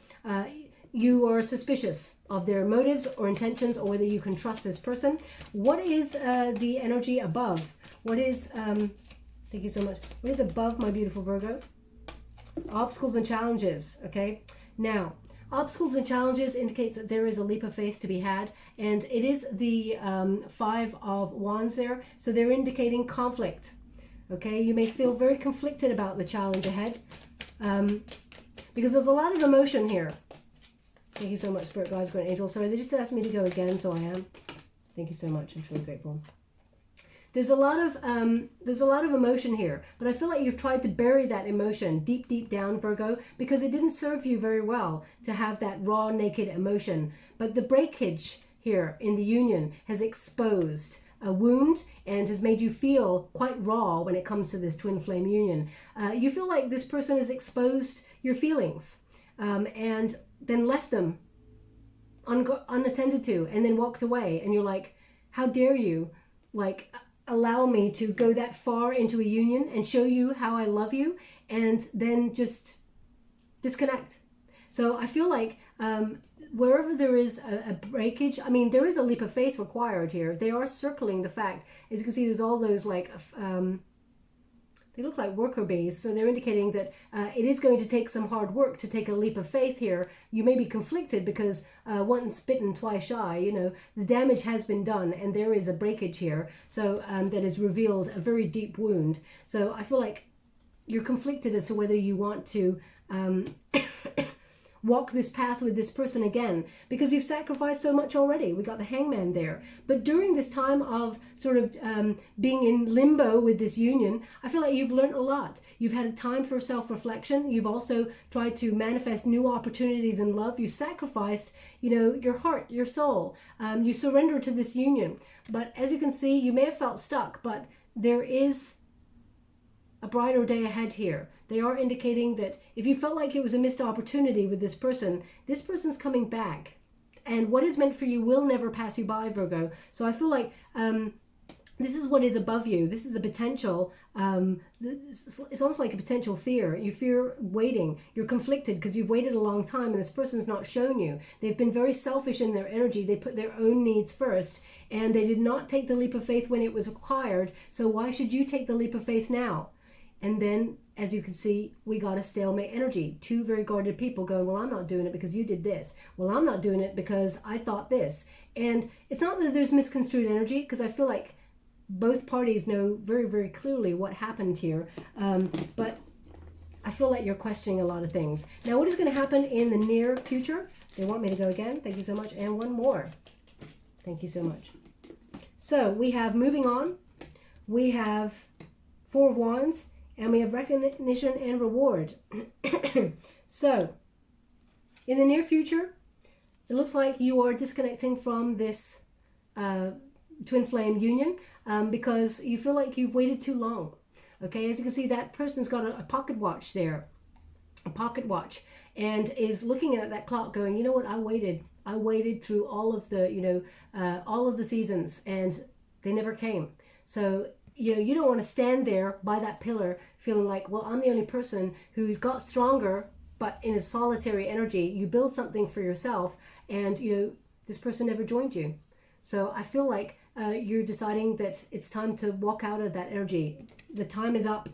you are suspicious of their motives or intentions, or whether you can trust this person. What is the energy above? What is, thank you so much. What is above, my beautiful Virgo? Obstacles and challenges, okay? Now, obstacles and challenges indicates that there is a leap of faith to be had, and it is the Five of Wands there, so they're indicating conflict. Okay, you may feel very conflicted about the challenge ahead, because there's a lot of emotion here. Thank you so much, Spirit Guides, Grand Angel. Sorry, they just asked me to go again, so I am. Thank you so much. I'm truly grateful. There's a lot of emotion here, but I feel like you've tried to bury that emotion deep down, Virgo, because it didn't serve you very well to have that raw, naked emotion. But the breakage here in the union has exposed a wound and has made you feel quite raw when it comes to this twin flame union. You feel like this person has exposed your feelings and then left them unattended to, and then walked away, and you're like, how dare you, like, allow me to go that far into a union and show you how I love you, and then just disconnect. So I feel like wherever there is a breakage, I mean, there is a leap of faith required here. They are circling the fact, as you can see, there's all those like, they look like worker bees. So they're indicating that it is going to take some hard work to take a leap of faith here. You may be conflicted because once bitten, twice shy, you know, the damage has been done and there is a breakage here. So that has revealed a very deep wound. So I feel like you're conflicted as to whether you want to walk this path with this person again, because you've sacrificed so much already. We got the Hangman there. But during this time of sort of being in limbo with this union, I feel like you've learned a lot. You've had a time for self-reflection. You've also tried to manifest new opportunities in love. You sacrificed, you know, your heart, your soul. You surrendered to this union. But as you can see, you may have felt stuck, but there is a brighter day ahead here. They are indicating that if you felt like it was a missed opportunity with this person's coming back. And what is meant for you will never pass you by, Virgo. So I feel like this is what is above you. This is the potential. It's almost like a potential fear. You fear waiting. You're conflicted because you've waited a long time and this person's not shown you. They've been very selfish in their energy. They put their own needs first, and they did not take the leap of faith when it was required. So why should you take the leap of faith now? And then, as you can see, we got a stalemate energy. Two very guarded people going, well, I'm not doing it because you did this. Well, I'm not doing it because I thought this. And it's not that there's misconstrued energy, because I feel like both parties know very, very clearly what happened here. But I feel like you're questioning a lot of things. Now, what is going to happen in the near future? They want me to go again. Thank you so much. And one more. Thank you so much. So we have moving on. We have Four of Wands. And we have recognition and reward. So, in the near future, it looks like you are disconnecting from this twin flame union because you feel like you've waited too long. Okay, as you can see, that person's got a pocket watch there. A pocket watch. And is looking at that clock going, you know what, I waited through all of the, you know, all of the seasons, and they never came. So, you know, you don't want to stand there by that pillar feeling like, well, I'm the only person who got stronger but in a solitary energy. You build something for yourself, and this person never joined you. So I feel like you're deciding that it's time to walk out of that energy. The time is up.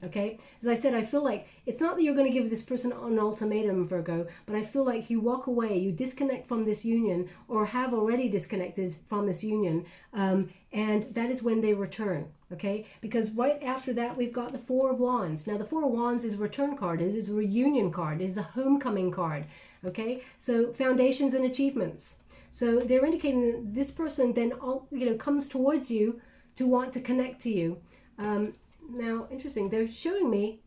Okay, as I said, I feel like it's not that you're going to give this person an ultimatum, Virgo, but I feel like you walk away, you disconnect from this union, or have already disconnected from this union, and that is when they return. Okay, because right after that we've got the Four of Wands. Now the Four of Wands is a return card, it is a reunion card, it is a homecoming card. Okay, so foundations and achievements. So they're indicating that this person then comes towards you to want to connect to you. Now, interesting, they're showing me,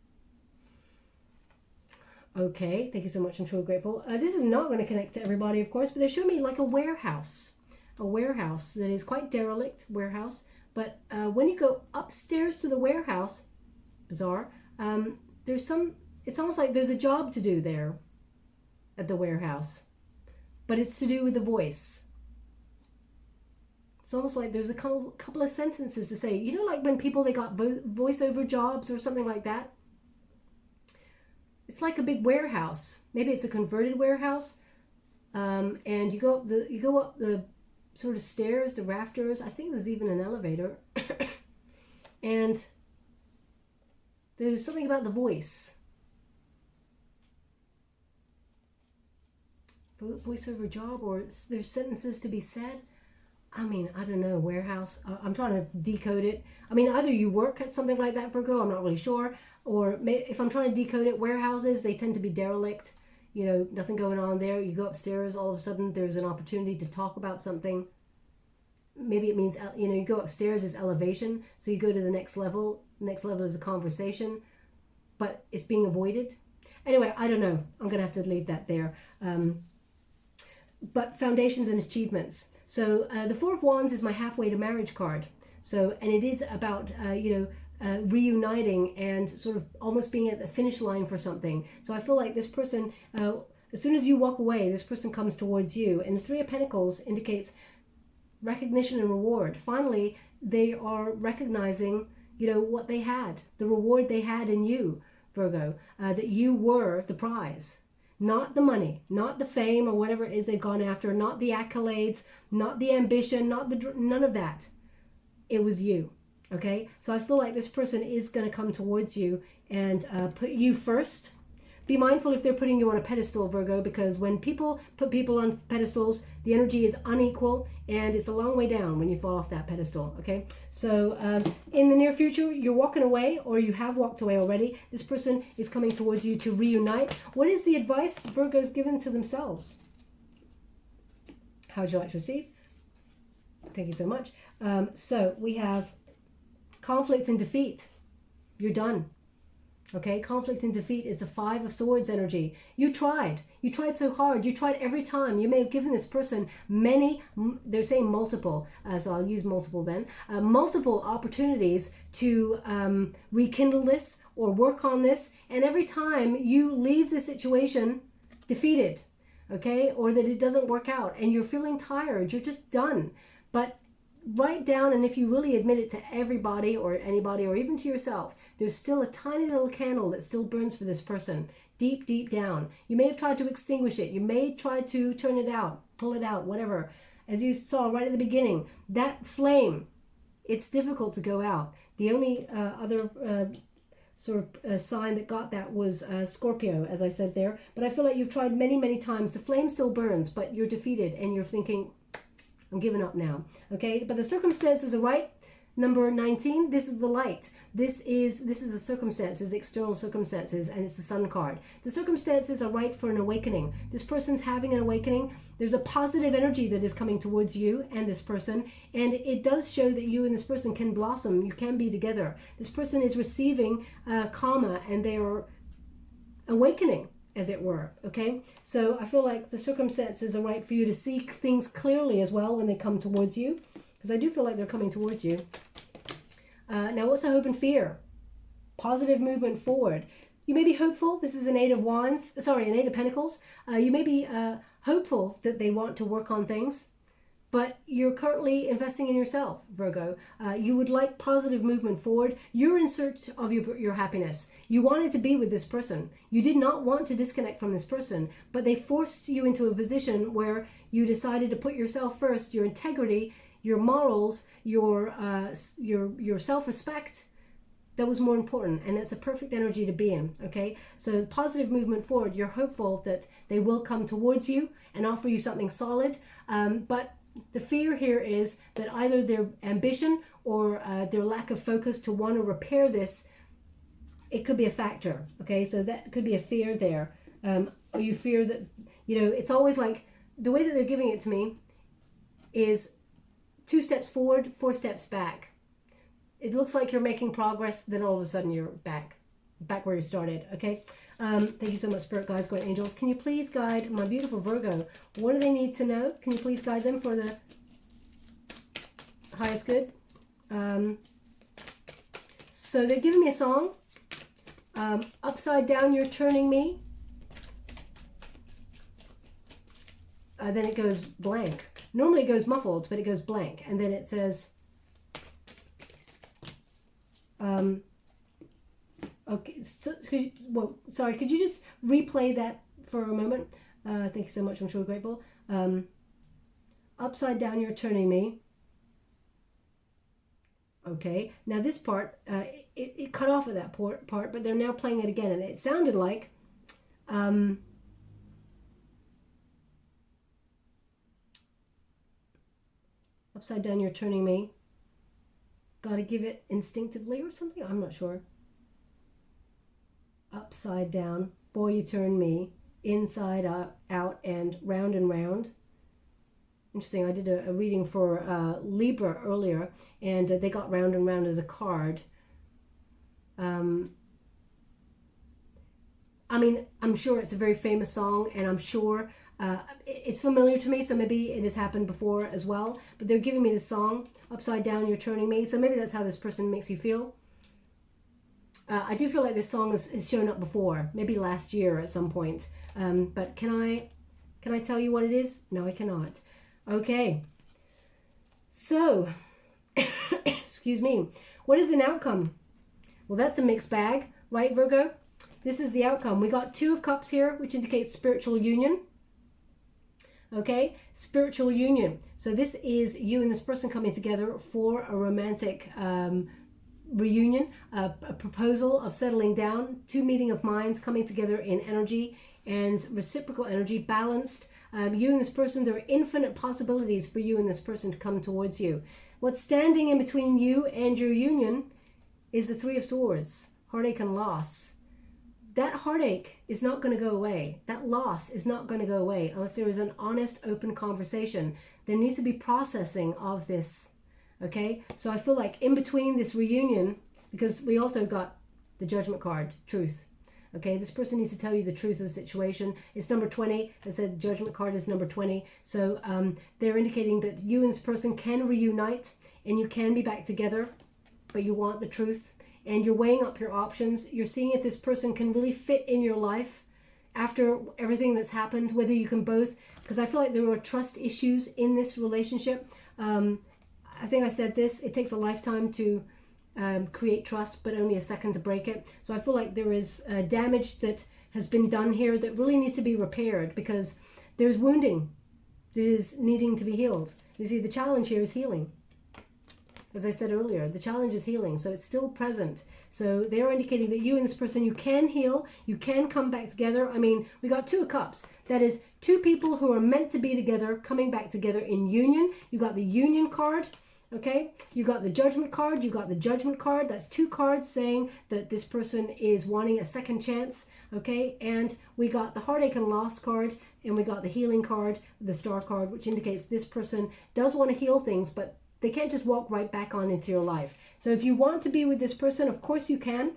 okay, thank you so much, I'm truly grateful. This is not going to connect to everybody, of course, but they're showing me like a warehouse that is quite derelict, warehouse. But when you go upstairs to the warehouse, bizarre, there's it's almost like there's a job to do there at the warehouse, but it's to do with the voice. It's almost like there's a couple of sentences to say, like when people, they got voiceover jobs or something like that. It's like a big warehouse. Maybe it's a converted warehouse, and you go up the sort of stairs, the rafters. I think there's even an elevator, and there's something about the voice. Voiceover job, or there's sentences to be said. I mean, I don't know, warehouse. I'm trying to decode it. I mean, either you work at something like that, Virgo, I'm not really sure. Or if I'm trying to decode it, warehouses, they tend to be derelict. Nothing going on there. You go upstairs, all of a sudden there's an opportunity to talk about something. Maybe it means, you go upstairs is elevation. So you go to the next level. Next level is a conversation. But it's being avoided. Anyway, I don't know. I'm going to have to leave that there. But foundations and achievements. So the Four of Wands is my halfway to marriage card. So, and it is about, reuniting and sort of almost being at the finish line for something. So I feel like this person, as soon as you walk away, this person comes towards you. And the Three of Pentacles indicates recognition and reward. Finally, they are recognizing, what they had, the reward they had in you, Virgo, that you were the prize. Not the money, not the fame or whatever it is they've gone after, not the accolades, not the ambition, none of that. It was you, okay? So I feel like this person is going to come towards you and put you first. Be mindful if they're putting you on a pedestal, Virgo, because when people put people on pedestals, the energy is unequal and it's a long way down when you fall off that pedestal, okay? So in the near future, you're walking away or you have walked away already. This person is coming towards you to reunite. What is the advice Virgo's given to themselves? How would you like to receive? Thank you so much. So we have conflict and defeat. You're done. Okay, conflict and defeat is the Five of Swords energy. You tried so hard. You tried every time. You may have given this person many, they're saying multiple, so I'll use multiple then, multiple opportunities to rekindle this or work on this. And every time you leave the situation defeated, okay, or that it doesn't work out and you're feeling tired, you're just done. But write down, and if you really admit it to everybody or anybody or even to yourself, there's still a tiny little candle that still burns for this person deep, deep down. You may have tried to extinguish it. You may try to turn it out, pull it out, whatever. As you saw right at the beginning, that flame, it's difficult to go out. The only other sign that got that was Scorpio, as I said there. But I feel like you've tried many, many times. The flame still burns, but you're defeated and you're thinking, I'm giving up now, okay? But the circumstances are right. Number 19, this is the light. This is the circumstances, external circumstances, and it's the Sun card. The circumstances are right for an awakening. This person's having an awakening. There's a positive energy that is coming towards you and this person, and it does show that you and this person can blossom. You can be together. This person is receiving karma, and they are awakening, as it were, okay? So I feel like the circumstances are right for you to see things clearly as well when they come towards you, because I do feel like they're coming towards you. Now, what's the hope and fear? Positive movement forward. You may be hopeful. This is an Eight of Pentacles. You may be hopeful that they want to work on things. but you're currently investing in yourself, Virgo. You would like positive movement forward. You're in search of your happiness. You wanted to be with this person. You did not want to disconnect from this person, but they forced you into a position where you decided to put yourself first, your integrity, your morals, your self-respect. That was more important, and that's a perfect energy to be in. Okay, so positive movement forward. You're hopeful that they will come towards you and offer you something solid, but the fear here is that either their ambition or their lack of focus to want to repair this, it could be a factor. Okay, so that could be a fear there. Or you fear that, it's always like the way that they're giving it to me is 2 steps forward, 4 steps back. It looks like you're making progress, then all of a sudden you're back where you started. Okay. Thank you so much, Spirit Guides, Guardian Angels. Can you please guide my beautiful Virgo? What do they need to know? Can you please guide them for the highest good? So they're giving me a song. Upside down, you're turning me. Then it goes blank. Normally it goes muffled, but it goes blank. And then it says, okay, so, sorry, could you just replay that for a moment? Thank you so much, I'm sure grateful. Upside down, you're turning me. Okay, now this part, it cut off at that part, but they're now playing it again, and it sounded like, upside down, you're turning me. Gotta give it instinctively or something? I'm not sure. Upside down, boy, you turn me. Inside out and round. Interesting. I did a reading for Libra earlier, and they got round and round as a card. I mean, I'm sure it's a very famous song, and I'm sure it's familiar to me, so maybe it has happened before as well. But they're giving me this song, Upside Down, You're Turning Me. So maybe that's how this person makes you feel. I do feel like this song has shown up before, maybe last year at some point. But can I tell you what it is? No, I cannot. Okay. So, excuse me. What is an outcome? Well, that's a mixed bag, right, Virgo? This is the outcome. We got 2 of Cups here, which indicates spiritual union. Okay, spiritual union. So this is you and this person coming together for a romantic reunion, a proposal of settling down, 2 meeting of minds coming together in energy and reciprocal energy, balanced. You and this person, there are infinite possibilities for you and this person to come towards you. What's standing in between you and your union is the 3 of Swords, heartache and loss. That heartache is not going to go away. That loss is not going to go away unless there is an honest, open conversation. There needs to be processing of this, okay? So I feel like in between this reunion, because we also got the Judgment card, truth, okay? This person needs to tell you the truth of the situation. It's number 20. I said Judgment card is number 20. So they're indicating that you and this person can reunite and you can be back together, but you want the truth. And you're weighing up your options. You're seeing if this person can really fit in your life after everything that's happened, whether you can both, because I feel like there are trust issues in this relationship. I think I said this, it takes a lifetime to create trust, but only a second to break it. So I feel like there is damage that has been done here that really needs to be repaired, because there's wounding that is needing to be healed. You see, the challenge here is healing. As I said earlier, the challenge is healing, so it's still present. So they're indicating that you and this person, you can heal, you can come back together. I mean, we got 2 of Cups. That is 2 people who are meant to be together, coming back together in union. You got the Union card, okay? You got the Judgment card, you got the Judgment card. That's 2 cards saying that this person is wanting a second chance, okay? And we got the Heartache and Loss card, and we got the Healing card, the Star card, which indicates this person does want to heal things, but they can't just walk right back on into your life. So if you want to be with this person, of course you can.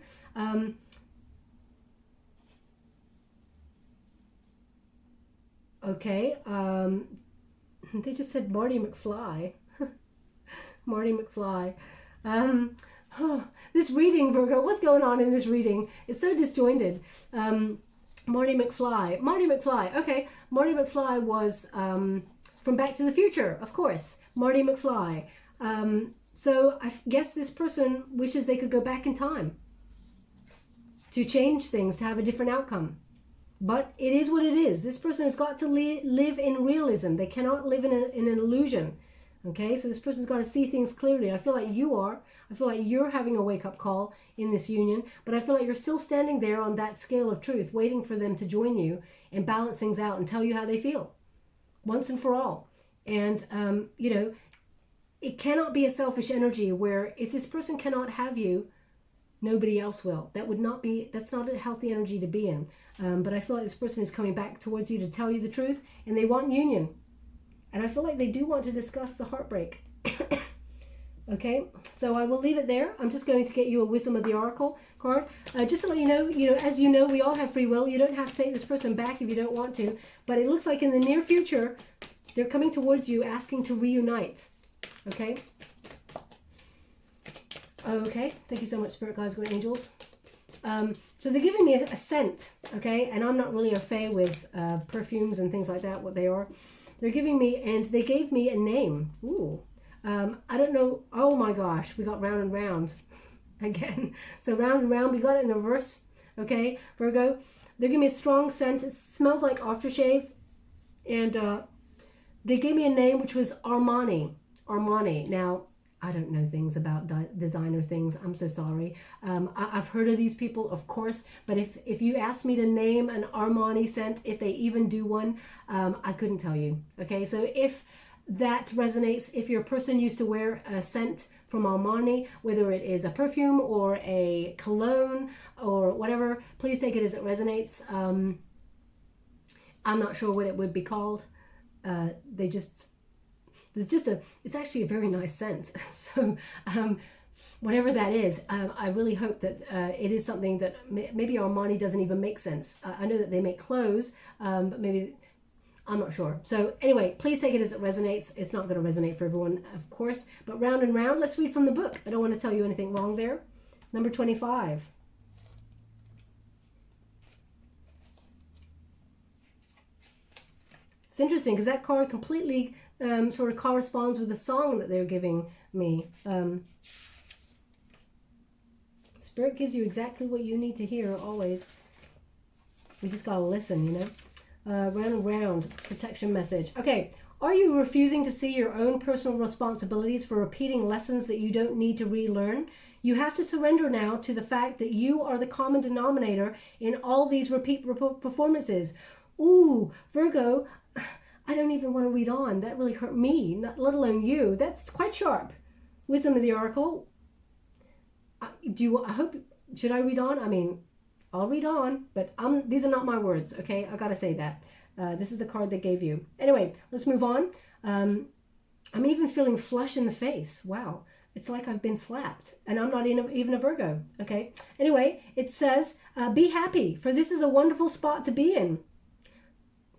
Okay. They just said Marty McFly. Marty McFly. This reading, Virgo, what's going on in this reading? It's so disjointed. Marty McFly. Marty McFly. Okay. Marty McFly was from Back to the Future, of course, Marty McFly. So I guess this person wishes they could go back in time to change things, to have a different outcome. But it is what it is. This person has got to live in realism. They cannot live in an illusion. Okay, so this person's got to see things clearly. I feel like you are. I feel like you're having a wake-up call in this union, but I feel like you're still standing there on that scale of truth, waiting for them to join you and balance things out and tell you how they feel once and for all. And, you know, it cannot be a selfish energy where if this person cannot have you, nobody else will. That's not a healthy energy to be in. But I feel like this person is coming back towards you to tell you the truth, and they want union. And I feel like they do want to discuss the heartbreak. Okay, so I will leave it there. I'm just going to get you a Wisdom of the Oracle card. Just to let you know, as you know, we all have free will. You don't have to take this person back if you don't want to. But it looks like in the near future, they're coming towards you asking to reunite. Okay? Okay, thank you so much, Spirit Guides, Good Angels. So they're giving me a scent, okay? And I'm not really a fae with perfumes and things like that, what they are. They're giving me, and they gave me a name. Ooh. I don't know. Oh my gosh, we got Round and Round again. So Round and Round, we got it in the reverse. Okay, Virgo. They're giving me a strong scent. It smells like aftershave. And they gave me a name which was Armani. Armani. Now, I don't know things about designer things. I'm so sorry. I've heard of these people, of course. But if you asked me to name an Armani scent, if they even do one, I couldn't tell you. Okay, so if that resonates, if your person used to wear a scent from Armani, whether it is a perfume or a cologne or whatever, please take it as it resonates. I'm not sure what it would be called. It's actually a very nice scent. So whatever that is, I really hope that it is something that maybe Armani doesn't even make sense. I know that they make clothes, but maybe, I'm not sure. So anyway, please take it as it resonates. It's not going to resonate for everyone, of course. But Round and Round, let's read from the book. I don't want to tell you anything wrong there. Number 25. It's interesting because that card completely sort of corresponds with the song that they're giving me. Spirit gives you exactly what you need to hear always. We just got to listen, you know. Round and Round, protection message. Okay, are you refusing to see your own personal responsibilities for repeating lessons that you don't need to relearn? You have to surrender now to the fact that you are the common denominator in all these repeat performances. Ooh, Virgo, I don't even want to read on. That really hurt me, let alone you. That's quite sharp. Wisdom of the Oracle. Should I read on? I mean, I'll read on, but these are not my words, okay? I gotta say that. This is the card they gave you. Anyway, let's move on. I'm even feeling flush in the face. Wow. It's like I've been slapped, and I'm not even a Virgo, okay? Anyway, it says, be happy, for this is a wonderful spot to be in.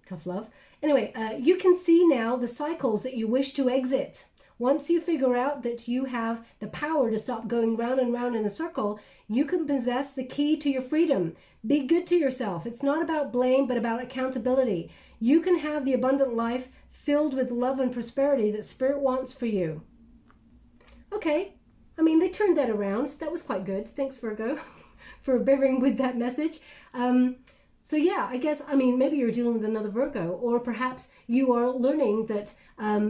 Tough love. Anyway, you can see now the cycles that you wish to exit. Once you figure out that you have the power to stop going round and round in a circle, you can possess the key to your freedom. Be good to yourself. It's not about blame, but about accountability. You can have the abundant life filled with love and prosperity that Spirit wants for you. Okay. I mean, they turned that around. That was quite good. Thanks, Virgo, for bearing with that message. So yeah, I guess, I mean, maybe you're dealing with another Virgo, or perhaps you are learning that,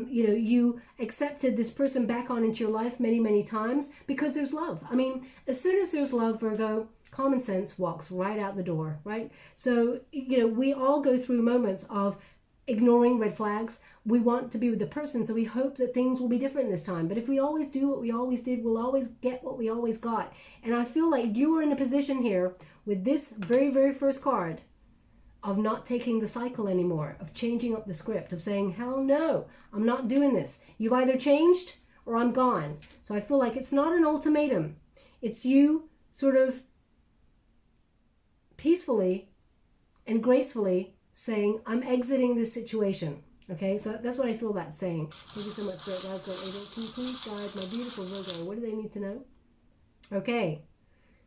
you accepted this person back on into your life many, many times because there's love. I mean, as soon as there's love, Virgo, common sense walks right out the door, right? So, we all go through moments of ignoring red flags. We want to be with the person, so we hope that things will be different this time. But if we always do what we always did, we'll always get what we always got. And I feel like you are in a position here with this very, very first card of not taking the cycle anymore, of changing up the script, of saying, hell no, I'm not doing this. You've either changed or I'm gone. So I feel like it's not an ultimatum. It's you sort of peacefully and gracefully saying, I'm exiting this situation. Okay, so that's what I feel about saying. Thank you so much, Spirit Guides. Can you please guide my beautiful Virgo? What do they need to know? Okay,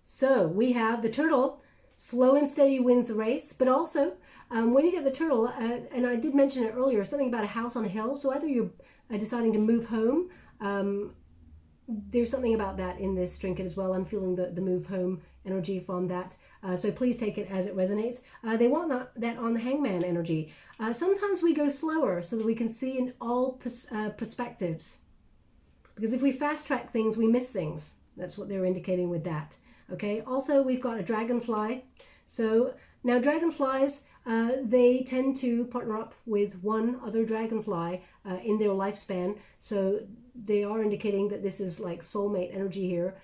so we have the turtle slow and steady wins the race. But also, when you get the turtle, and I did mention it earlier, something about a house on a hill. So either you're deciding to move home, there's something about that in this trinket as well. I'm feeling the move home energy from that. So please take it as it resonates. They want that on the hangman energy. Sometimes we go slower so that we can see in all perspectives. Because if we fast track things, we miss things. That's what they're indicating with that. Okay. Also, we've got a dragonfly. So now dragonflies, they tend to partner up with one other dragonfly in their lifespan. So they are indicating that this is like soulmate energy here.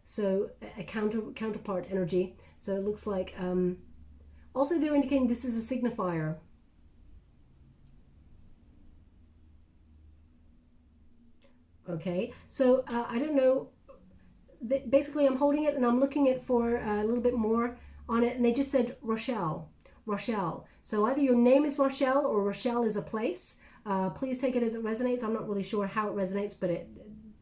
So a counterpart energy. So it looks like, also they're indicating this is a signifier. Okay, so I don't know. Basically, I'm holding it and I'm looking at for a little bit more on it, and they just said Rochelle. Rochelle. So either your name is Rochelle or Rochelle is a place. Please take it as it resonates. I'm not really sure how it resonates, but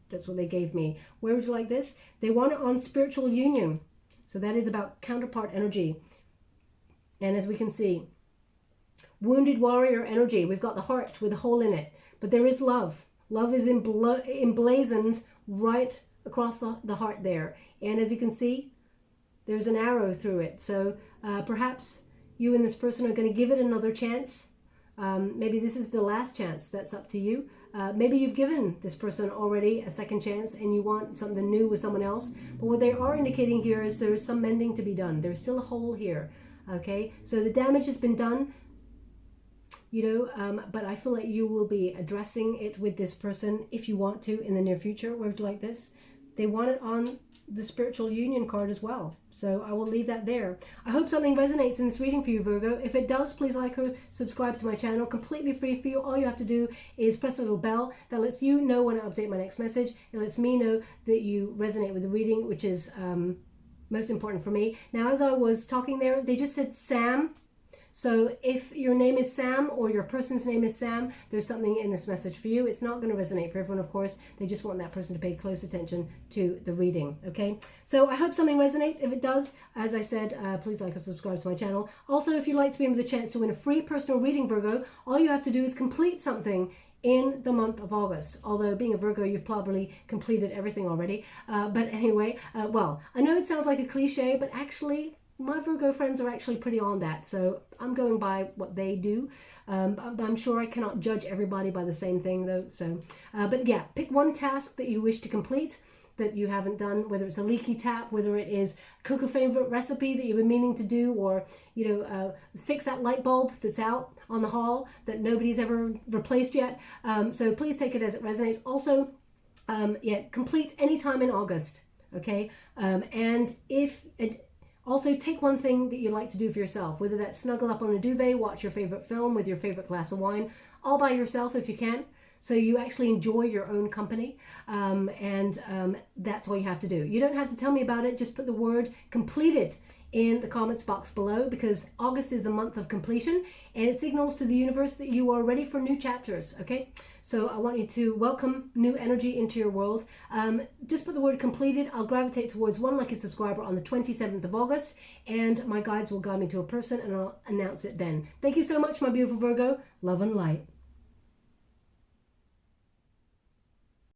that's what they gave me. Where would you like this? They want it on spiritual union. So that is about counterpart energy. And as we can see, wounded warrior energy. We've got the heart with a hole in it, but there is love. Love is emblazoned right across the heart there. And as you can see, there's an arrow through it. So perhaps you and this person are going to give it another chance. Maybe this is the last chance. That's up to you. Maybe you've given this person already a second chance and you want something new with someone else. But what they are indicating here is there is some mending to be done. There's still a hole here. Okay, so the damage has been done. But I feel like you will be addressing it with this person if you want to in the near future. Where would you like this? They want it on the spiritual union card as well. So I will leave that there. I hope something resonates in this reading for you, Virgo. If it does, please like or subscribe to my channel. Completely free for you. All you have to do is press a little bell that lets you know when I update my next message. It lets me know that you resonate with the reading, which is most important for me. Now, as I was talking there, they just said Sam. So if your name is Sam or your person's name is Sam, there's something in this message for you. It's not going to resonate for everyone, of course. They just want that person to pay close attention to the reading, okay? So I hope something resonates. If it does, as I said, please like or subscribe to my channel. Also, if you'd like to be in with a chance to win a free personal reading, Virgo, all you have to do is complete something in the month of August. Although being a Virgo, you've probably completed everything already. But anyway, well, I know it sounds like a cliche, but actually, my Virgo friends are actually pretty on that, so I'm going by what they do. I'm sure I cannot judge everybody by the same thing, though. So, but yeah, pick one task that you wish to complete that you haven't done, whether it's a leaky tap, whether it is cook a favorite recipe that you've been meaning to do, or fix that light bulb that's out on the hall that nobody's ever replaced yet. So please take it as it resonates. Also, complete any time in August, okay? And if also, take one thing that you like to do for yourself, whether that's snuggle up on a duvet, watch your favorite film with your favorite glass of wine, all by yourself if you can, so you actually enjoy your own company, and that's all you have to do. You don't have to tell me about it, just put the word completed in the comments box below, because August is the month of completion and it signals to the universe that you are ready for new chapters, okay? So I want you to welcome new energy into your world. Just put the word completed. I'll gravitate towards one lucky subscriber on the 27th of August, and my guides will guide me to a person and I'll announce it then. Thank you so much, my beautiful Virgo. Love and light.